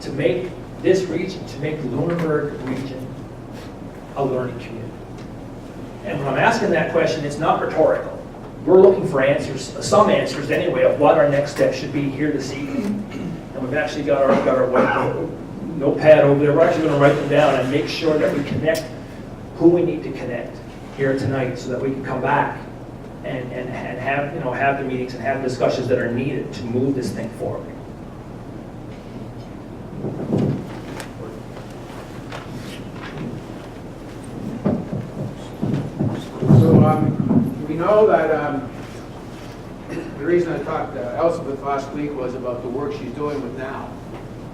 to make this region, to make the Lunenburg region a learning community? And when I'm asking that question, it's not rhetorical. We're looking for answers, some answers anyway, of what our next step should be here this evening. And we've actually got our whiteboard notepad over there. We're actually going to write them down and make sure that we connect who we need to connect here tonight so that we can come back and have the meetings and have discussions that are needed to move this thing forward. So we know that the reason I talked to Elizabeth last week was about the work she's doing with NOW.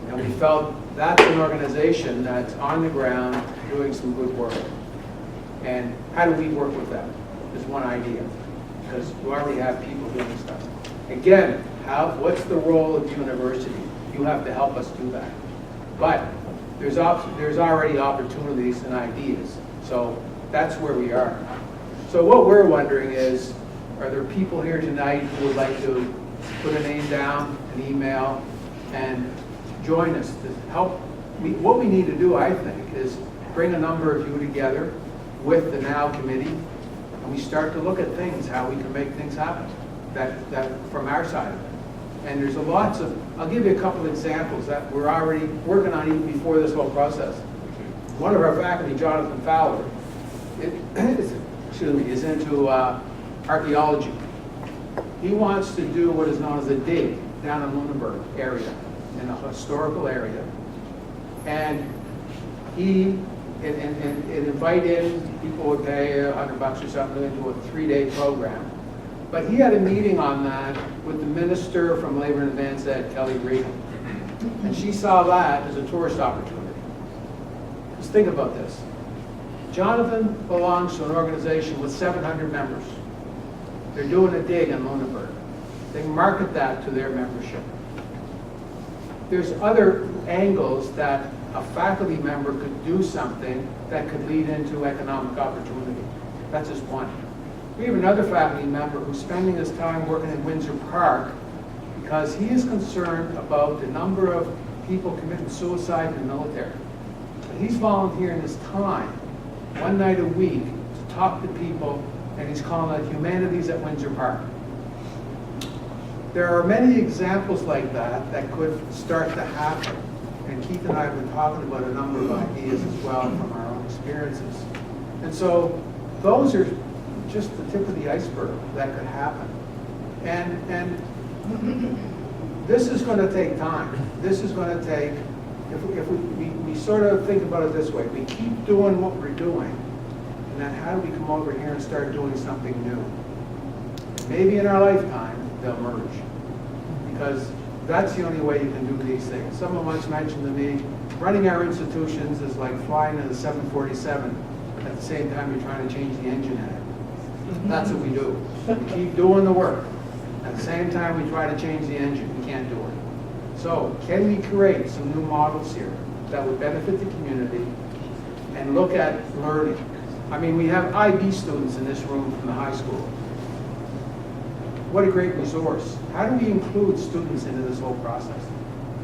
And we felt that's an organization that's on the ground doing some good work. And how do we work with them is one idea, because you already have people doing stuff. Again, what's the role of the university? You have to help us do that. But there's already opportunities and ideas. So that's where we are. So what we're wondering is, are there people here tonight who would like to put a name down, an email, and join us to help what we need to do, I think, is bring a number of you together with the NOW committee, and we start to look at things, how we can make things happen, that from our side of it. And there's lots of, I'll give you a couple examples that we're already working on even before this whole process. One of our faculty, Jonathan Fowler, is into archaeology. He wants to do what is known as a dig down in Lunenburg area, in a historical area. And he invite in, people would pay $100 or something into a 3-day program. But he had a meeting on that with the Minister from Labor and Advanced Ed, Kelly Regan. And she saw that as a tourist opportunity. Just think about this. Jonathan belongs to an organization with 700 members. They're doing a dig in Lunenburg. They market that to their membership. There's other angles that a faculty member could do something that could lead into economic opportunity. That's just one. We have another faculty member who's spending his time working in Windsor Park because he is concerned about the number of people committing suicide in the military. And he's volunteering his time, one night a week, to talk to people, and he's calling it Humanities at Windsor Park. There are many examples like that that could start to happen. And Keith and I have been talking about a number of ideas as well from our own experiences. And so those are just the tip of the iceberg that could happen. And this is going to take time. This is going to take, if we sort of think about it this way, we keep doing what we're doing, and then how do we come over here and start doing something new? Maybe in our lifetime, they'll merge. Because that's the only way you can do these things. Someone once mentioned to me, running our institutions is like flying in a 747 at the same time you're trying to change the engine in it. That's what we do. We keep doing the work. At the same time we try to change the engine, we can't do it. So can we create some new models here that would benefit the community and look at learning? I mean, we have IB students in this room from the high school. What a great resource. How do we include students into this whole process?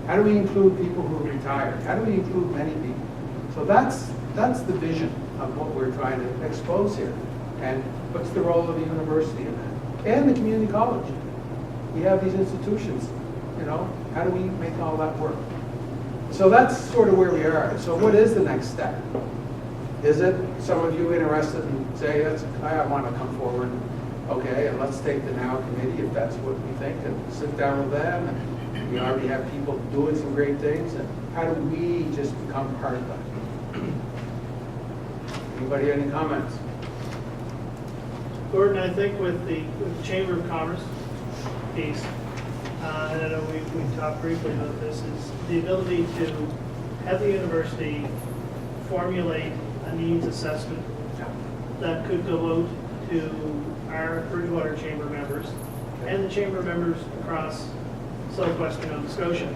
How do we include people who are retired? How do we include many people? So that's the vision of what we're trying to expose here. And what's the role of the university in that? And the community college. We have these institutions, you know, how do we make all that work? So that's sort of where we are. So what is the next step? Is it some of you interested in say, I want to come forward? Okay, and let's take the NOW committee if that's what we think, and sit down with them. And we already have people doing some great things. And how do we just become part of that? Anybody, any comments? Gordon, I think with the Chamber of Commerce piece, and I know we talked briefly about this, is the ability to have the university formulate a needs assessment that could go out to our Bridgewater Chamber members and the Chamber members across southwestern Nova Scotia.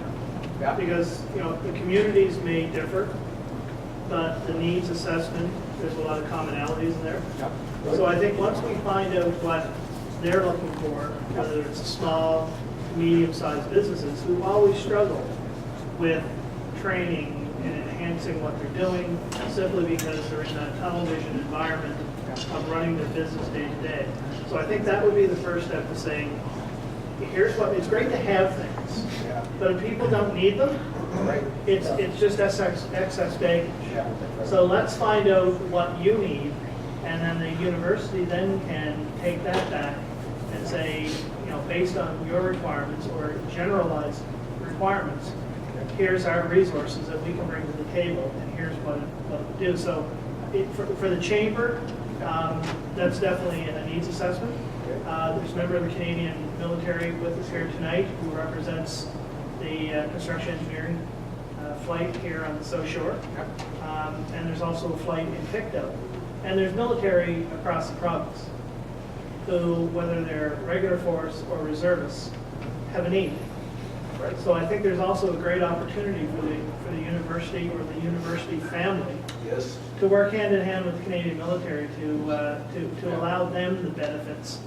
Yeah. Because, you know, the communities may differ, but the needs assessment, there's a lot of commonalities in there. Yeah. So I think once we find out what they're looking for, whether it's small, medium-sized businesses who always struggle with training and enhancing what they're doing simply because they're in that tunnel vision environment of running their business day to day. So I think that would be the first step to saying, here's what, it's great to have things, but if people don't need them, it's just excess baggage. So let's find out what you need, and then the university then can take that back and say, you know, based on your requirements or generalized requirements, here's our resources that we can bring to the table, and here's what it do. So for the chamber, that's definitely a needs assessment. There's a member of the Canadian military with us here tonight who represents the construction engineering flight here on the South Shore. And there's also a flight in Pictou. And there's military across the province who, whether they're regular force or reservists, have a need. Right? So I think there's also a great opportunity for the university or the university family to work hand in hand with the Canadian military to allow them the benefits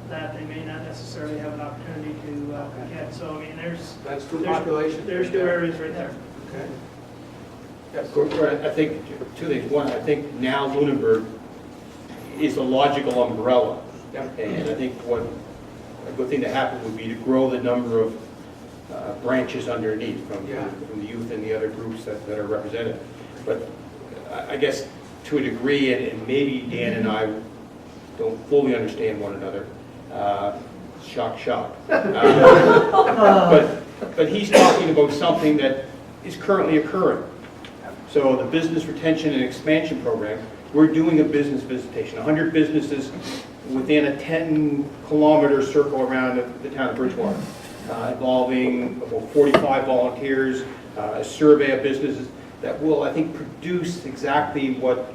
that they may not necessarily have an opportunity to get. So I mean, there's That's true population. There's two areas right there. Okay. I think two things. One, I think now Lunenburg is a logical umbrella. And I think what a good thing to happen would be to grow the number of branches underneath from the youth and the other groups that are represented. But I guess to a degree, and maybe Dan and I don't fully understand one another, shock, shock. But he's talking about something that is currently occurring. So the business retention and expansion program, we're doing a business visitation, 100 businesses within a 10-kilometer circle around the town of Bridgewater, involving about 45 volunteers, a survey of businesses that will, I think, produce exactly what,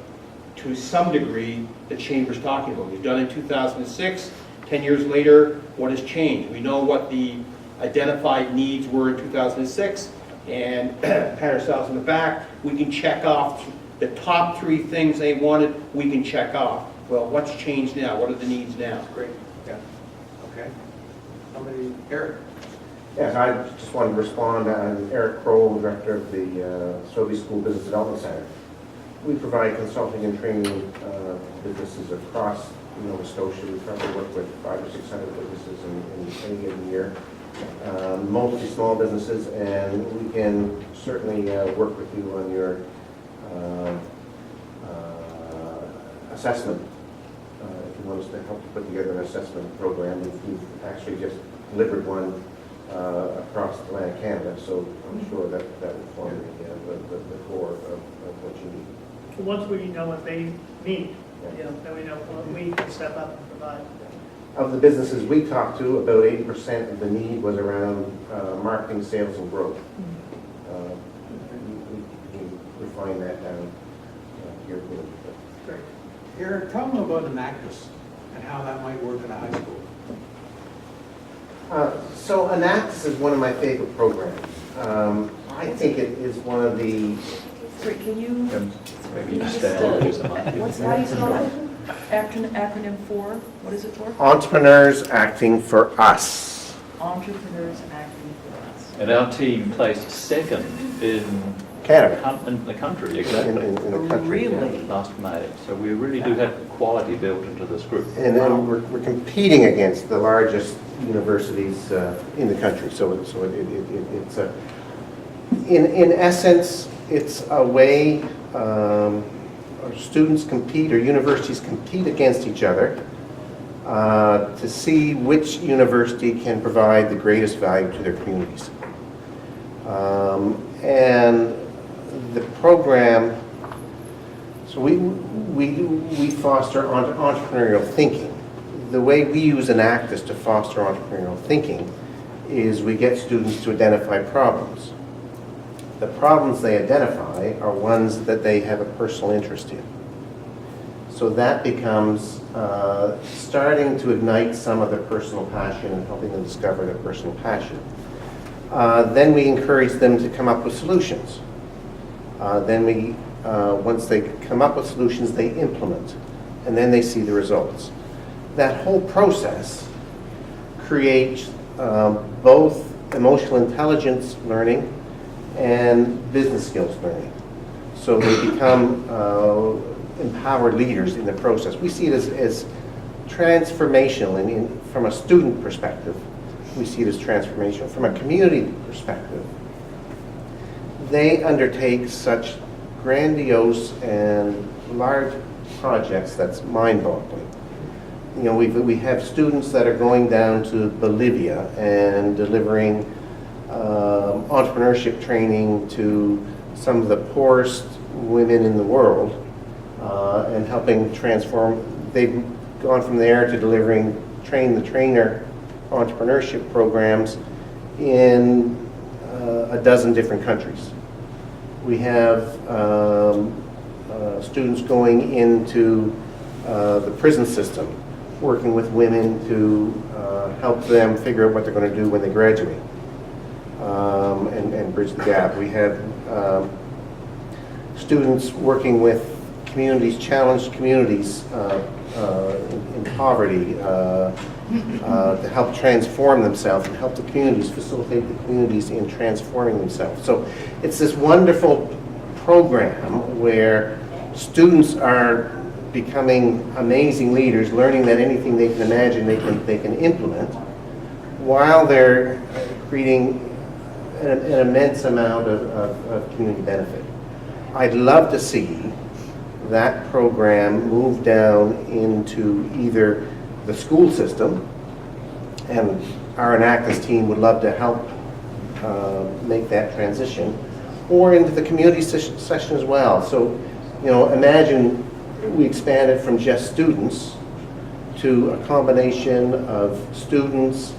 to some degree, the Chamber's talking about. We've done in 2006, 10 years later, what has changed? We know what the identified needs were in 2006, and pat ourselves on the back. We can check off the top 3 things they wanted, we can check off. Well, what's changed now? What are the needs now? Great, yeah, okay. Somebody, Eric? Yes, I just wanted to respond. I'm Eric Kroll, Director of the Sobey School Business Development Center. We provide consulting and training businesses across Nova Scotia. We currently work with 500 or 600 businesses in any given year, mostly small businesses, and we can certainly work with you on your assessment. If you want us to help to put together an assessment program, we've actually just delivered one across Atlantic Canada, so I'm sure that will form the core of what you need. Once we know what they need, then we know what we can step up and provide. Of the businesses we talked to, about 80% of the need was around marketing, sales, and growth. We refine that down here. Great. Eric, tell them about Enactus and how that might work in a high school. So Enactus is one of my favorite programs. I think it is one of the... Sorry, can you Maybe just, what's how do you spell it? Acronym for? What is it for? Entrepreneurs Acting for Us. Entrepreneurs Acting for Us. And our team placed second in Canada. in the country, exactly. In the country. Really? Last May. So we really do have quality built into this group. And then we're competing against the largest universities in the country. So it's a, in essence, it's a way students compete, or universities compete against each other to see which university can provide the greatest value to their communities. And the program, so we foster entrepreneurial thinking. The way we use Enactus to foster entrepreneurial thinking is we get students to identify problems. The problems they identify are ones that they have a personal interest in. So that becomes starting to ignite some of their personal passion and helping them discover their personal passion. Then we encourage them to come up with solutions. Once they come up with solutions, they implement, and then they see the results. That whole process creates both emotional intelligence learning and business skills learning. So they become empowered leaders in the process. We see it as transformational, and from a student perspective, we see it as transformational. From a community perspective, they undertake such grandiose and large projects that's mind-boggling. You know, we have students that are going down to Bolivia and delivering entrepreneurship training to some of the poorest women in the world and helping transform. They've gone from there to delivering train-the-trainer entrepreneurship programs in a dozen different countries. We have students going into the prison system, working with women to help them figure out what they're going to do when they graduate and bridge the gap. We have students working with communities, challenged communities in poverty to help transform themselves and help the communities, facilitate the communities in transforming themselves. So it's this wonderful program where students are becoming amazing leaders, learning that anything they can imagine they can implement, while they're creating an immense amount of community benefit. I'd love to see that program move down into either the school system, and our Enactus team would love to help make that transition, or into the community session as well. So, you know, imagine we expand it from just students to a combination of students,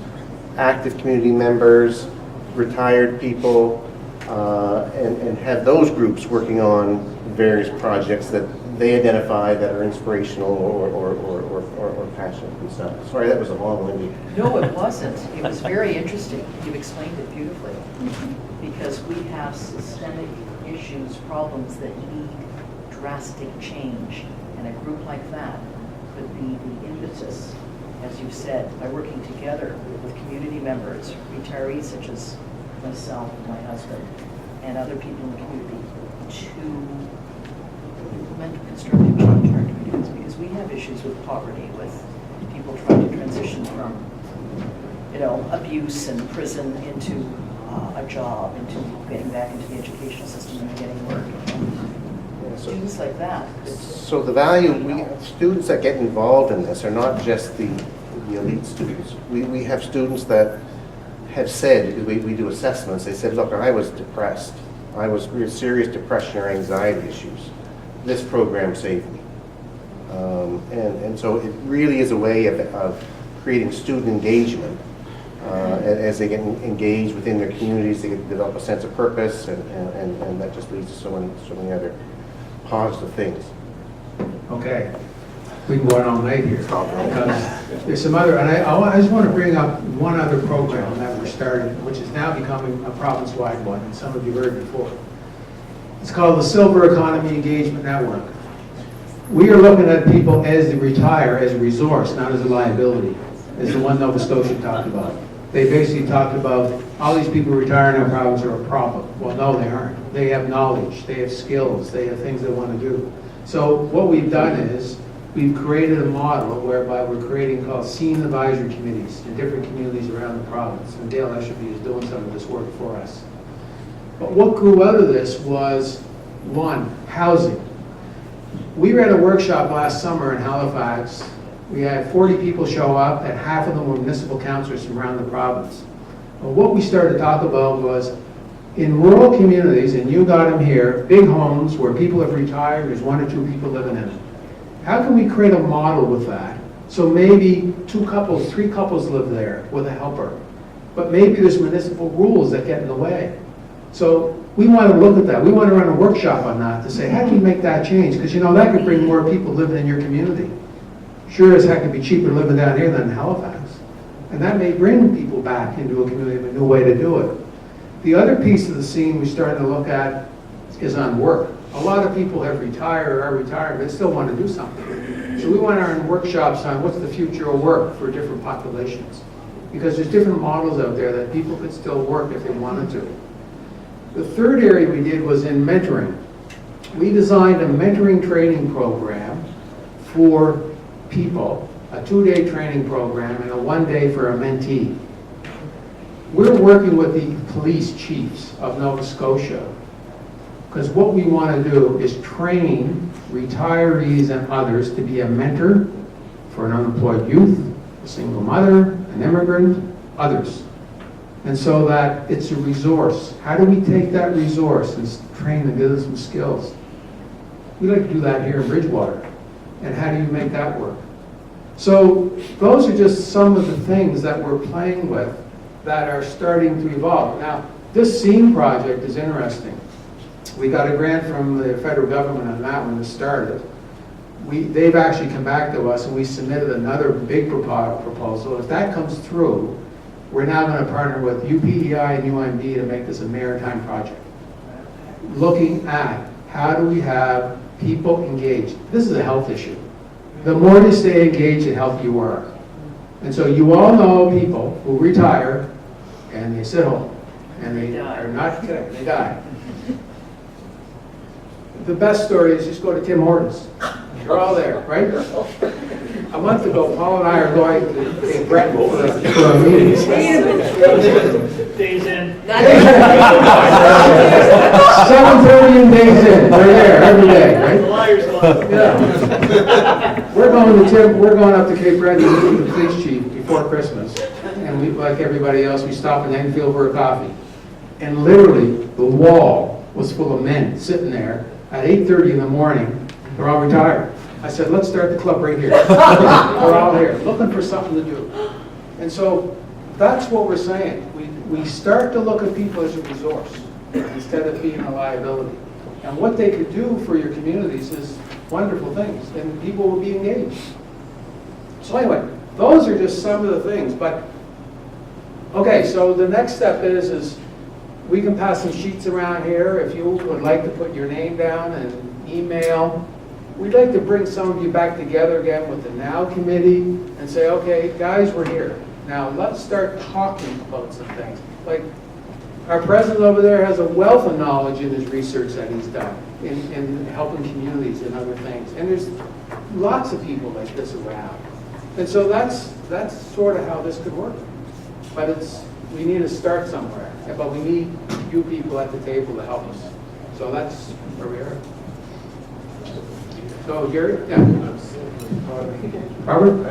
active community members, retired people, and have those groups working on various projects that they identify that are inspirational or passionate themselves. Sorry, that was a long-winded. No, it wasn't. It was very interesting. You explained it beautifully. Because we have systemic issues, problems that need drastic change. And a group like that could be the impetus, as you said, by working together with community members, retirees such as myself, my husband, and other people in the community to implement constructive change in our communities, because we have issues with poverty, with people trying to transition from, you know, abuse and prison into a job, into getting back into the educational system and getting work. Students like that. So the value, students that get involved in this are not just the elite students. We have students that have said, because we do assessments, they said, look, I was depressed. I was with serious depression or anxiety issues. This program saved me. And so it really is a way of creating student engagement. As they get engaged within their communities, they get develop a sense of purpose, and that just leads to so many other positive things. Okay, we can go on all night here, because there's some other, and I just want to bring up one other program that we're starting, which is now becoming a province-wide one, and some of you heard before. It's called the Silver Economy Engagement Network. We are looking at people as they retire as a resource, not as a liability, as the one Nova Scotia talked about. They basically talked about all these people retiring in our province are a problem. Well, no, they aren't. They have knowledge, they have skills, they have things they want to do. So what we've done is we've created a model whereby we're creating called Scene Advisory Committees in different communities around the province. And Dale Eshelby is doing some of this work for us. But what grew out of this was, one, housing. We ran a workshop last summer in Halifax. We had 40 people show up, and half of them were municipal councillors from around the province. Well, what we started to talk about was, in rural communities, and you got them here, big homes where people have retired, there's 1 or 2 people living in them. How can we create a model with that? So maybe 2 couples, 3 couples live there with a helper. But maybe there's municipal rules that get in the way. So we want to look at that. We want to run a workshop on that to say, how do you make that change? Because, you know, that could bring more people living in your community. Sure as heck it'd be cheaper living down here than in Halifax. And that may bring people back into a community, a new way to do it. The other piece of the scene we're starting to look at is on work. A lot of people have retired or are retired, but still want to do something. So we want to run workshops on what's the future of work for different populations. Because there's different models out there that people could still work if they wanted to. The third area we did was in mentoring. We designed a mentoring training program for people, a 2-day training program and a 1-day for a mentee. We're working with the police chiefs of Nova Scotia because what we want to do is train retirees and others to be a mentor for an unemployed youth, a single mother, an immigrant, others. And so that it's a resource. How do we take that resource and train and give them some skills? We like to do that here in Bridgewater. And how do you make that work? So those are just some of the things that we're playing with that are starting to evolve. Now, this SEAM project is interesting. We got a grant from the federal government on that one to start it. They've actually come back to us and we submitted another big proposal. If that comes through, we're now going to partner with UPEI and UMB to make this a maritime project. Looking at how do we have people engaged. This is a health issue. The more you stay engaged, the healthier you are. And so you all know people who retire and they sit home and they are not, they die. the best story is just go to Tim Hortons. You're all there, right? A month ago, Paul and I are going to Cape Breton for a meeting. Days in. 7:30 and days in, they're there every day, right? The liar's lie. Yeah. We're going up to Cape Breton to meet the police chief before Christmas. And we, like everybody else, we stop in Enfield for a coffee. And literally, the wall was full of men sitting there at 8:30 in the morning. They're all retired. I said, let's start the club right here. We're all here, looking for something to do. And so that's what we're saying. We start to look at people as a resource instead of being a liability. And what they could do for your communities is wonderful things, and people will be engaged. So anyway, those are just some of the things. But okay, so the next step is we can pass some sheets around here if you would like to put your name down and email. We'd like to bring some of you back together again with the Now Committee and say, okay, guys, we're here. Now let's start talking about some things. Like our president over there has a wealth of knowledge in his research that he's done in helping communities and other things. And there's lots of people like this around. And so that's sort of how this could work. But we need to start somewhere. But we need you people at the table to help us. So that's where we are. So, Gary? Yeah. Robert?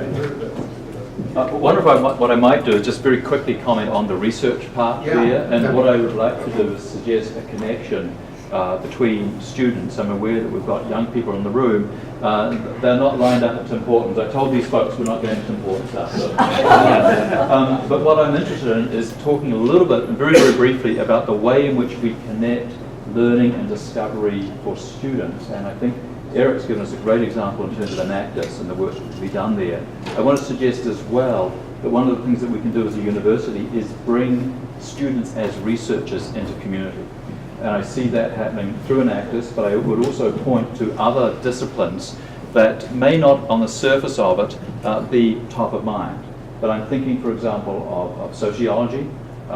I wonder if what I might do is just very quickly comment on the research part there. And what I would like to do is suggest a connection between students. I'm aware that we've got young people in the room. They're not lined up at Tim Hortons. I told these folks we're not going to Tim Hortons stuff. So, but what I'm interested in is talking a little bit, very, very briefly, about the way in which we connect learning and discovery for students. And I think Eric's given us a great example in terms of Enactus and the work to be done there. I want to suggest as well that one of the things that we can do as a university is bring students as researchers into community. And I see that happening through Enactus, but I would also point to other disciplines that may not on the surface of it be top of mind. But I'm thinking, for example, of sociology,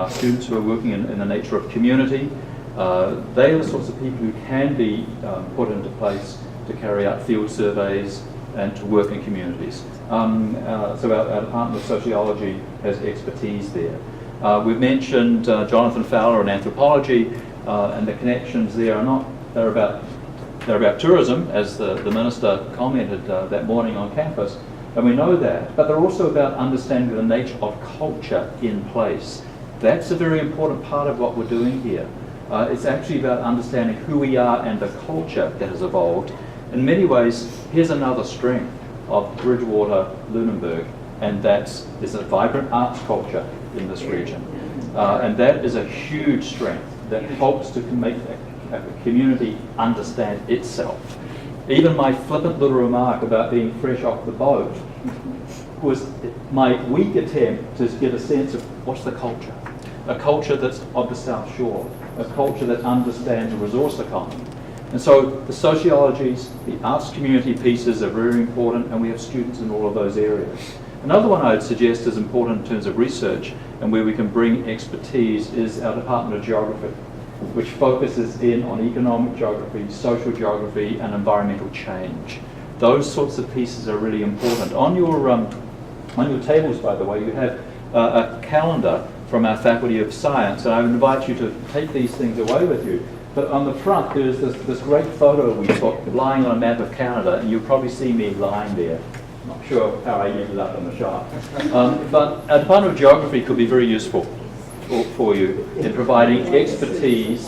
students who are working in the nature of community. They are the sorts of people who can be put into place to carry out field surveys and to work in communities. So our Department of Sociology has expertise there. We've mentioned Jonathan Fowler in anthropology, and the connections there are not, they're about tourism, as the minister commented that morning on campus, and we know that, but they're also about understanding the nature of culture in place. That's a very important part of what we're doing here. It's actually about understanding who we are and the culture that has evolved. In many ways, here's another strength of Bridgewater, Lunenburg, and there's a vibrant arts culture in this region. And that is a huge strength that helps to make a community understand itself. Even my flippant little remark about being fresh off the boat was my weak attempt to get a sense of what's the culture. A culture that's of the South Shore, a culture that understands the resource economy. And so the sociologies, the arts community pieces are very important, and we have students in all of those areas. Another one I would suggest is important in terms of research and where we can bring expertise is our Department of Geography, which focuses in on economic geography, social geography, and environmental change. Those sorts of pieces are really important. On your tables, by the way, you have a calendar from our Faculty of Science, and I would invite you to take these things away with you. But on the front, there's this great photo we took lying on a map of Canada, and you'll probably see me lying there. I'm not sure how I ended up in the shot. But our Department of Geography could be very useful for you in providing expertise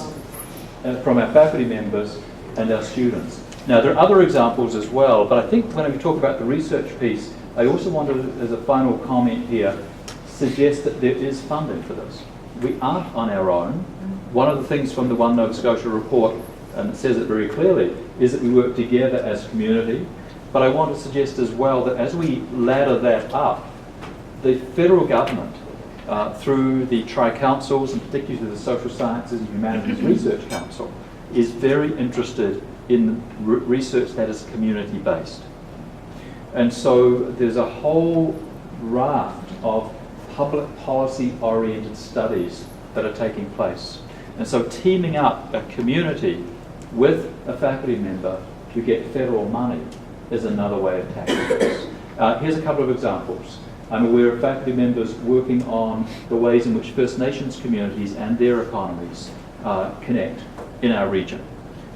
from our faculty members and our students. Now, there are other examples as well, but I think when we talk about the research piece, I also wanted, as a final comment here, suggest that there is funding for this. We aren't on our own. One of the things from the One Nova Scotia report, and it says it very clearly, is that we work together as a community. But I want to suggest as well that as we ladder that up, the federal government, through the tri-councils, and particularly through the Social Sciences and Humanities Research Council, is very interested in research that is community-based. And so there's a whole raft of public policy-oriented studies that are taking place. And so teaming up a community with a faculty member to get federal money is another way of tackling this. Here's a couple of examples. I'm aware of faculty members working on the ways in which First Nations communities and their economies connect in our region.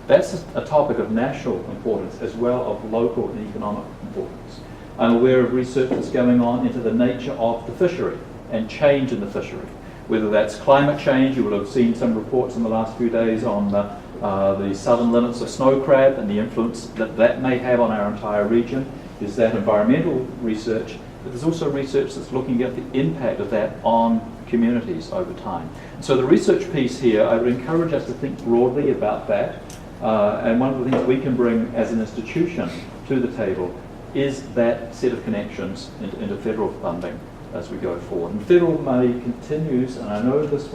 That's a topic of national importance as well as local and economic importance. I'm aware of research that's going on into the nature of the fishery and change in the fishery. Whether that's climate change, you will have seen some reports in the last few days on the southern limits of snow crab and the influence that that may have on our entire region. There's that environmental research, but there's also research that's looking at the impact of that on communities over time. So the research piece here, I would encourage us to think broadly about that. And one of the things we can bring as an institution to the table is that set of connections into federal funding as we go forward. And federal money continues, and I know this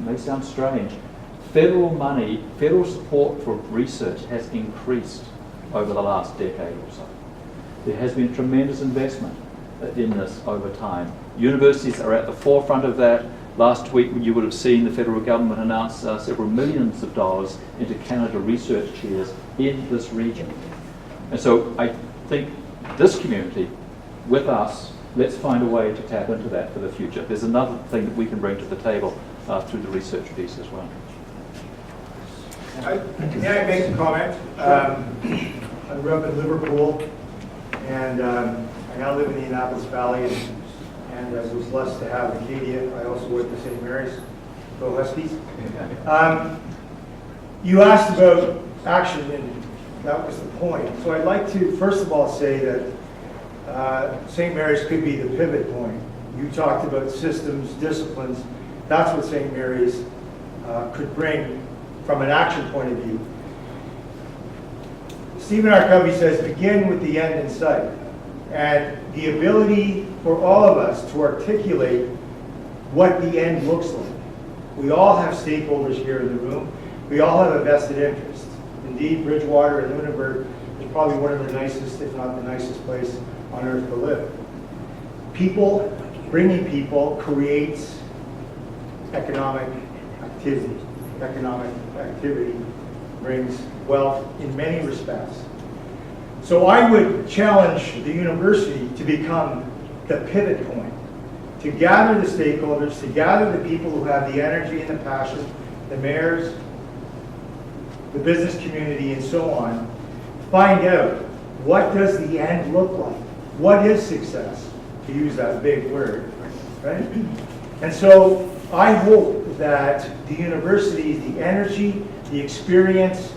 may sound strange, federal money, federal support for research has increased over the last decade or so. There has been tremendous investment in this over time. Universities are at the forefront of that. Last week you would have seen the federal government announce several millions of dollars into Canada research chairs in this region. And so I think this community, with us, let's find a way to tap into that for the future. There's another thing that we can bring to the table through the research piece as well. May I make a comment? I grew up in Liverpool, and I now live in the Annapolis Valley, and I was blessed to have Acadia. I also went to St. Mary's, go Huskies. You asked about action, and that was the point. So I'd like to, first of all, say that St. Mary's could be the pivot point. You talked about systems, disciplines. That's what St. Mary's could bring from an action point of view. Stephen R. Covey says, begin with the end in sight. And the ability for all of us to articulate what the end looks like. We all have stakeholders here in the room. We all have a vested interest. Indeed, Bridgewater and Lunenburg is probably one of the nicest, if not the nicest place on earth to live. People, bringing people creates economic activity. Economic activity brings wealth in many respects. So I would challenge the university to become the pivot point, to gather the stakeholders, to gather the people who have the energy and the passion, the mayors, the business community, and so on, find out what does the end look like? What is success, to use that big word, right? And so I hope that the university, the energy, the experience,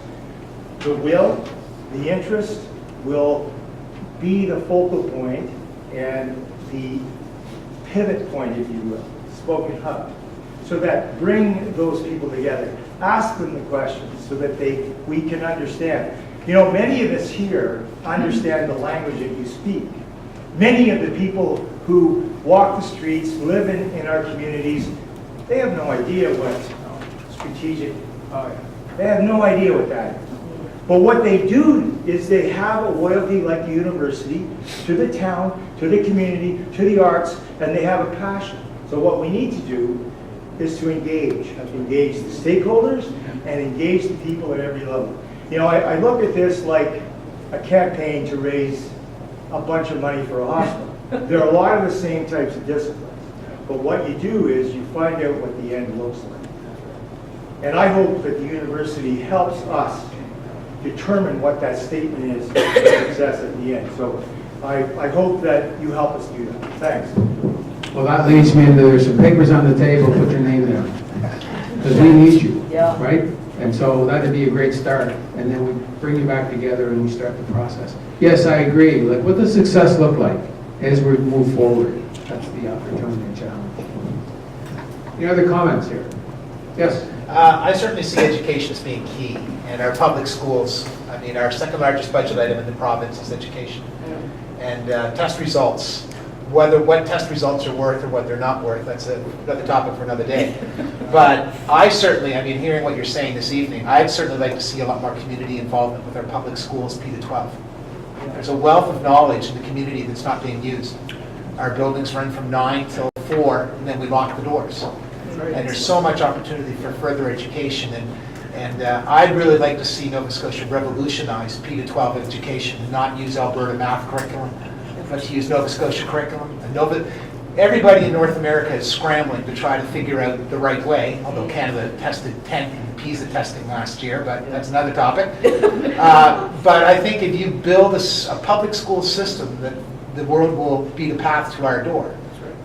the will, the interest will be the focal point and the pivot point, if you will, spoken hub, so that bring those people together. Ask them the questions so that we can understand. You know, many of us here understand the language that you speak. Many of the people who walk the streets, live in our communities, they have no idea what strategic, they have no idea what that is. But what they do is they have a loyalty like the university, to the town, to the community, to the arts, and they have a passion. So what we need to do is to engage the stakeholders and engage the people at every level. You know, I look at this like a campaign to raise a bunch of money for a hospital. There are a lot of the same types of disciplines. But what you do is you find out what the end looks like. And I hope that the university helps us determine what that statement is of success at the end. So I hope that you help us do that. Thanks. Well, that leads me into, there's some papers on the table, put your name down. Because we need you, right? And so that'd be a great start. And then we bring you back together and we start the process. Yes, I agree. Like, what does success look like as we move forward? That's the opportunity and challenge. Any other comments here? Yes? I certainly see education as being key, and our public schools, I mean, our second largest budget item in the province is education. And test results, what test results are worth or what they're not worth, that's another topic for another day. But I certainly, I mean, hearing what you're saying this evening, I'd certainly like to see a lot more community involvement with our public schools P to 12. There's a wealth of knowledge in the community that's not being used. Our buildings run from 9 till 4, and then we lock the doors. And there's so much opportunity for further education, And I'd really like to see Nova Scotia revolutionize P-12 education and not use Alberta math curriculum, but to use Nova Scotia curriculum. And everybody in North America is scrambling to try to figure out the right way, although Canada tested 10th in PISA testing last year, but that's another topic. But I think if you build a public school system, that the world will be the path to our door.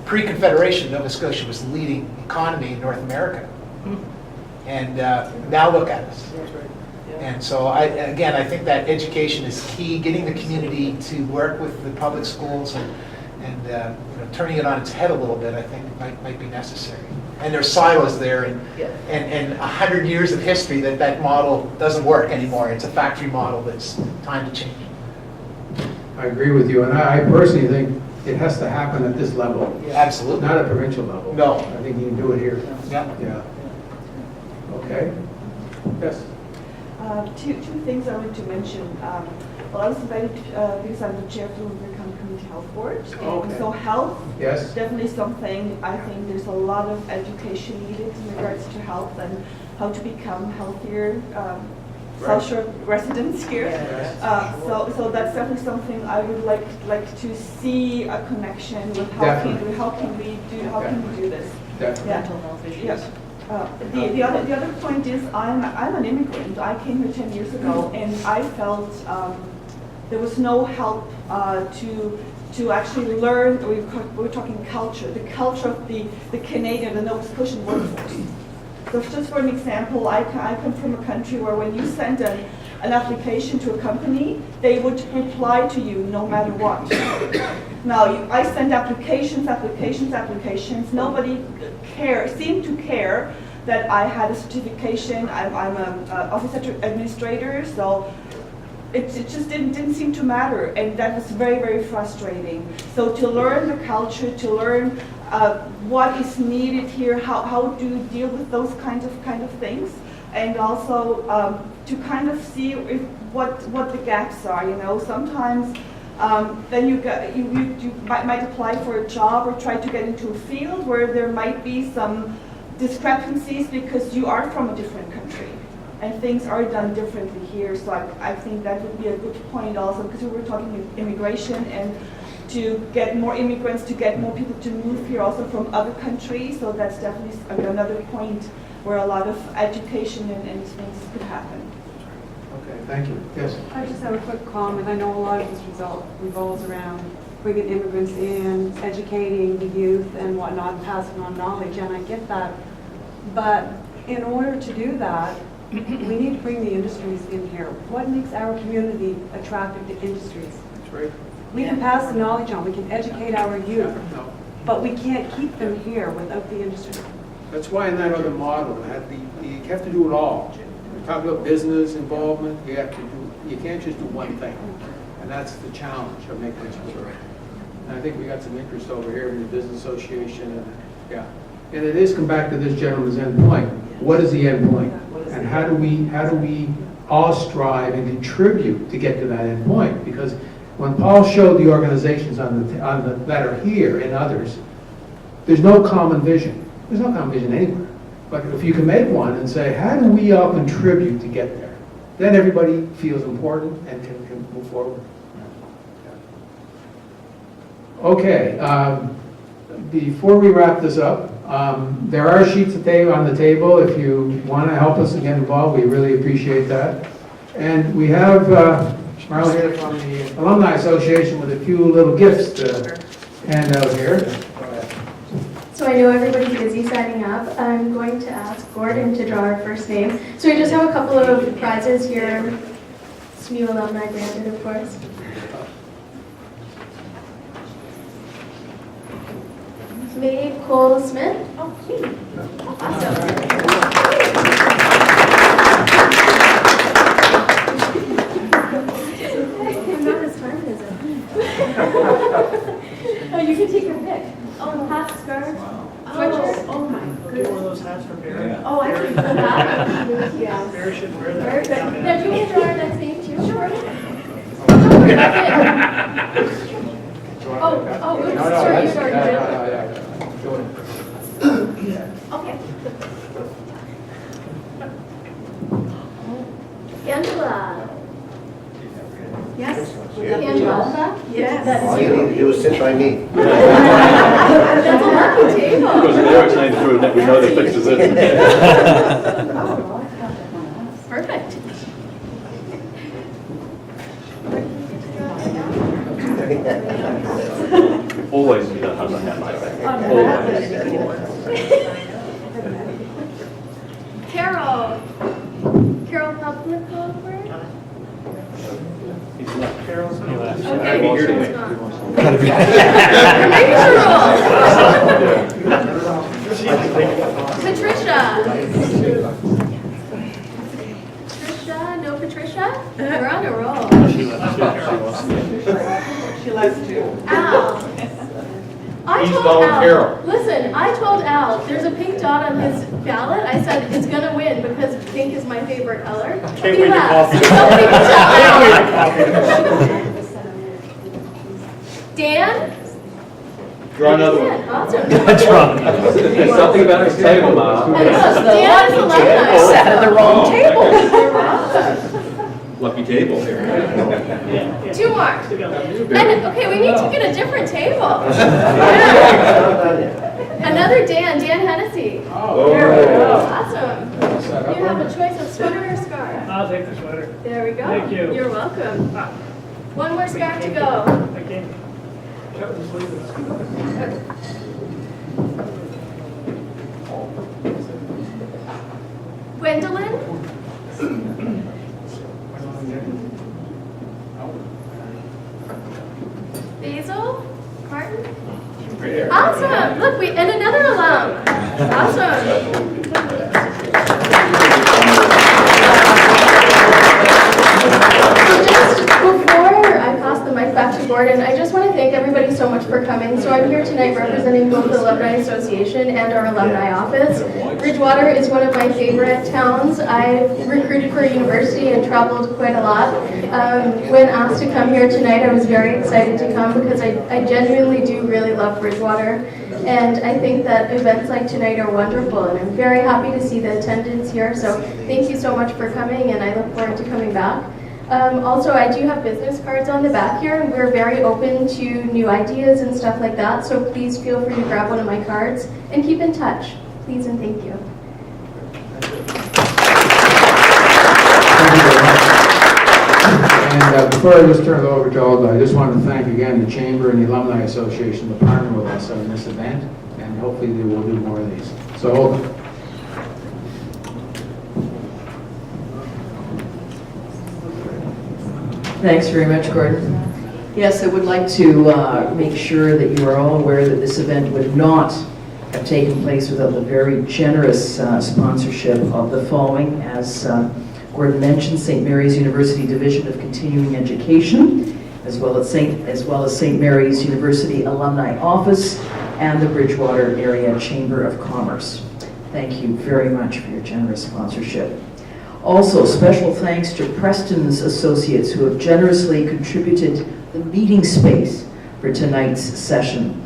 Pre-Confederation, Nova Scotia was the leading economy in North America. And now look at us. And so, again, I think that education is key, getting the community to work with the public schools and turning it on its head a little bit, I think might be necessary. And there's silos there and 100 years of history that model doesn't work anymore. It's a factory model that's time to change. I agree with you, and I personally think it has to happen at this level. Absolutely. Not at provincial level. No. I think you can do it here. Yeah. Okay. Yes. Two things I wanted to mention. Well, I was invited because I'm the chair of the Lunenburg Community Health Board. And so health is definitely something. I think there's a lot of education needed in regards to health and how to become healthier South Shore residents here. So that's definitely something I would like to see a connection with how can we do this? Definitely. Mental health issues. The other point is I'm an immigrant. I came here 10 years ago, and I felt there was no help to actually learn. We're talking culture, the culture of the Canadian, the Nova Scotian workforce. So just for an example, I come from a country where when you send an application to a company, they would reply to you no matter what. Now, I send applications. Nobody seemed to care that I had a certification. I'm an office administrator, so it just didn't seem to matter, and that was very, very frustrating. So to learn the culture, to learn what is needed here, how to deal with those kind of things, and also to kind of see what the gaps are. Sometimes then you might apply for a job or try to get into a field where there might be some discrepancies because you are from a different country and things are done differently here. So I think that would be a good point also, because we were talking immigration and to get more immigrants, to get more people to move here also from other countries. So that's definitely another point where a lot of education and things could happen. Okay, thank you. Yes. I just have a quick comment. I know a lot of this revolves around bringing immigrants in, educating the youth and whatnot, and passing on knowledge, and I get that. But in order to do that, we need to bring the industries in here. What makes our community attractive to industries? That's right. We can pass the knowledge on, we can educate our youth, but we can't keep them here without the industry. That's why in that other model, you have to do it all. We're talking about business involvement, you can't just do one thing. And that's the challenge of making this work. And I think we got some interest over here in the business association, and it is come back to this gentleman's end point. What is the end point? And how do we all strive and contribute to get to that end point? Because when Paul showed the organizations that are here and others, there's no common vision. There's no common vision anywhere. But if you can make one and say, how do we all contribute to get there? Then everybody feels important and can move forward. Okay, before we wrap this up, there are sheets of paper on the table. If you want to help us get involved, we really appreciate that. And we have Marla here from the Alumni Association with a few little gifts to hand out here. So I know everybody's busy signing up. I'm going to ask Gordon to draw our first name. So we just have a couple of prizes here. SMU Alumni granted, of course. Maeve Cole Smith. Oh, awesome. I'm not as fun as it. Oh, you can take your pick. Oh, hat, scarf, sweatshirt. Oh my Get goodness. one of those hats for Barry. Oh, I can put that. Yeah. Barry should wear that. Very good. Now, do you want to draw our next name too? Sure. Oh, oops, sorry, you already did. Okay. That All is you need you. to do is sit by me. That's a lucky table. Because if they're explaining through it, we know they fixed it. Perfect. Always need a hand like that. Always. Carol. Carol Publico. Carol's Okay. Maybe here she's tonight. gone. Maybe Patricia. Patricia, no Patricia? We're on a roll. She likes to. Al. I He's told going Al, Carol. listen, I told Al, there's a pink dot on his ballot. I said, it's gonna win because pink is my favorite color. Can't He wait to laughed. coffee. Something to tell Can't Al. Dan? Draw another one. Dan, awesome. There's something about his table, Ma. And look, Dan is alumni. Sat at the wrong table. Lucky table here. Two more. And, okay, we need to get a different table. Another Dan Hennessy. Oh. Awesome. You have a choice of sweater or scarf. I'll take the sweater. There we go. Thank you. You're welcome. One more scarf to go. I can't. Cut the sleeves. Gwendolyn? Basil? Martin? Awesome! Look, and another alum. Awesome. Just before I pass the mic back to Gordon, I just want to thank everybody so much for coming. So I'm here tonight representing both the Alumni Association and our alumni office. Bridgewater is one of my favorite towns. I've recruited for university and traveled quite a lot. When asked to come here tonight, I was very excited to come because I genuinely do really love Bridgewater. And I think that events like tonight are wonderful, and I'm very happy to see the attendance here. So thank you so much for coming, and I look forward to coming back. Also, I do have business cards on the back here, and we're very open to new ideas and stuff like that. So please feel free to grab one of my cards and keep in touch. Please and thank you. And before I just turn it over to Olga, I just want to thank again the Chamber and the Alumni Association to partner with us on this event, and hopefully they will do more of these. So Olga. Thanks very much, Gordon. Yes, I would like to make sure that you are all aware that this event would not have taken place without the very generous sponsorship of the following. As Gordon mentioned, St. Mary's University Division of Continuing Education, as well as St. Mary's University Alumni Office, and the Bridgewater Area Chamber of Commerce. Thank you very much for your generous sponsorship. Also, special thanks to Preston's Associates who have generously contributed the meeting space for tonight's session.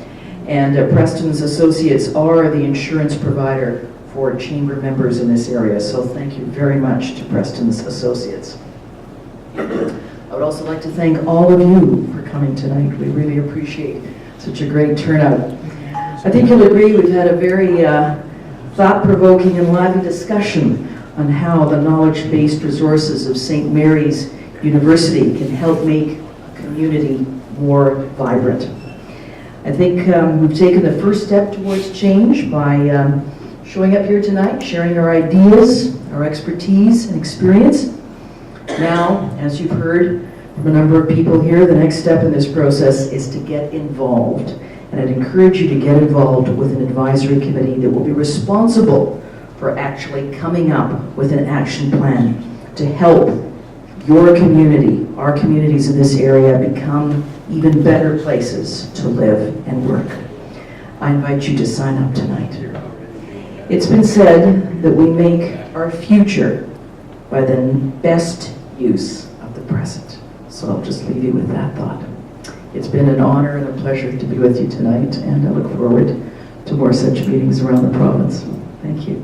And Preston's Associates are the insurance provider for chamber members in this area, so thank you very much to Preston's Associates. I would also like to thank all of you for coming tonight. We really appreciate such a great turnout. I think you'll agree we've had a very thought-provoking and lively discussion on how the knowledge-based resources of St. Mary's University can help make a community more vibrant. I think we've taken the first step towards change by showing up here tonight, sharing our ideas, our expertise and experience. Now, as you've heard from a number of people here, the next step in this process is to get involved. And I'd encourage you to get involved with an advisory committee that will be responsible for actually coming up with an action plan to help your community, our communities in this area, become even better places to live and work. I invite you to sign up tonight. It's been said that we make our future by the best use of the present. So I'll just leave you with that thought. It's been an honor and a pleasure to be with you tonight, and I look forward to more such meetings around the province. Thank you.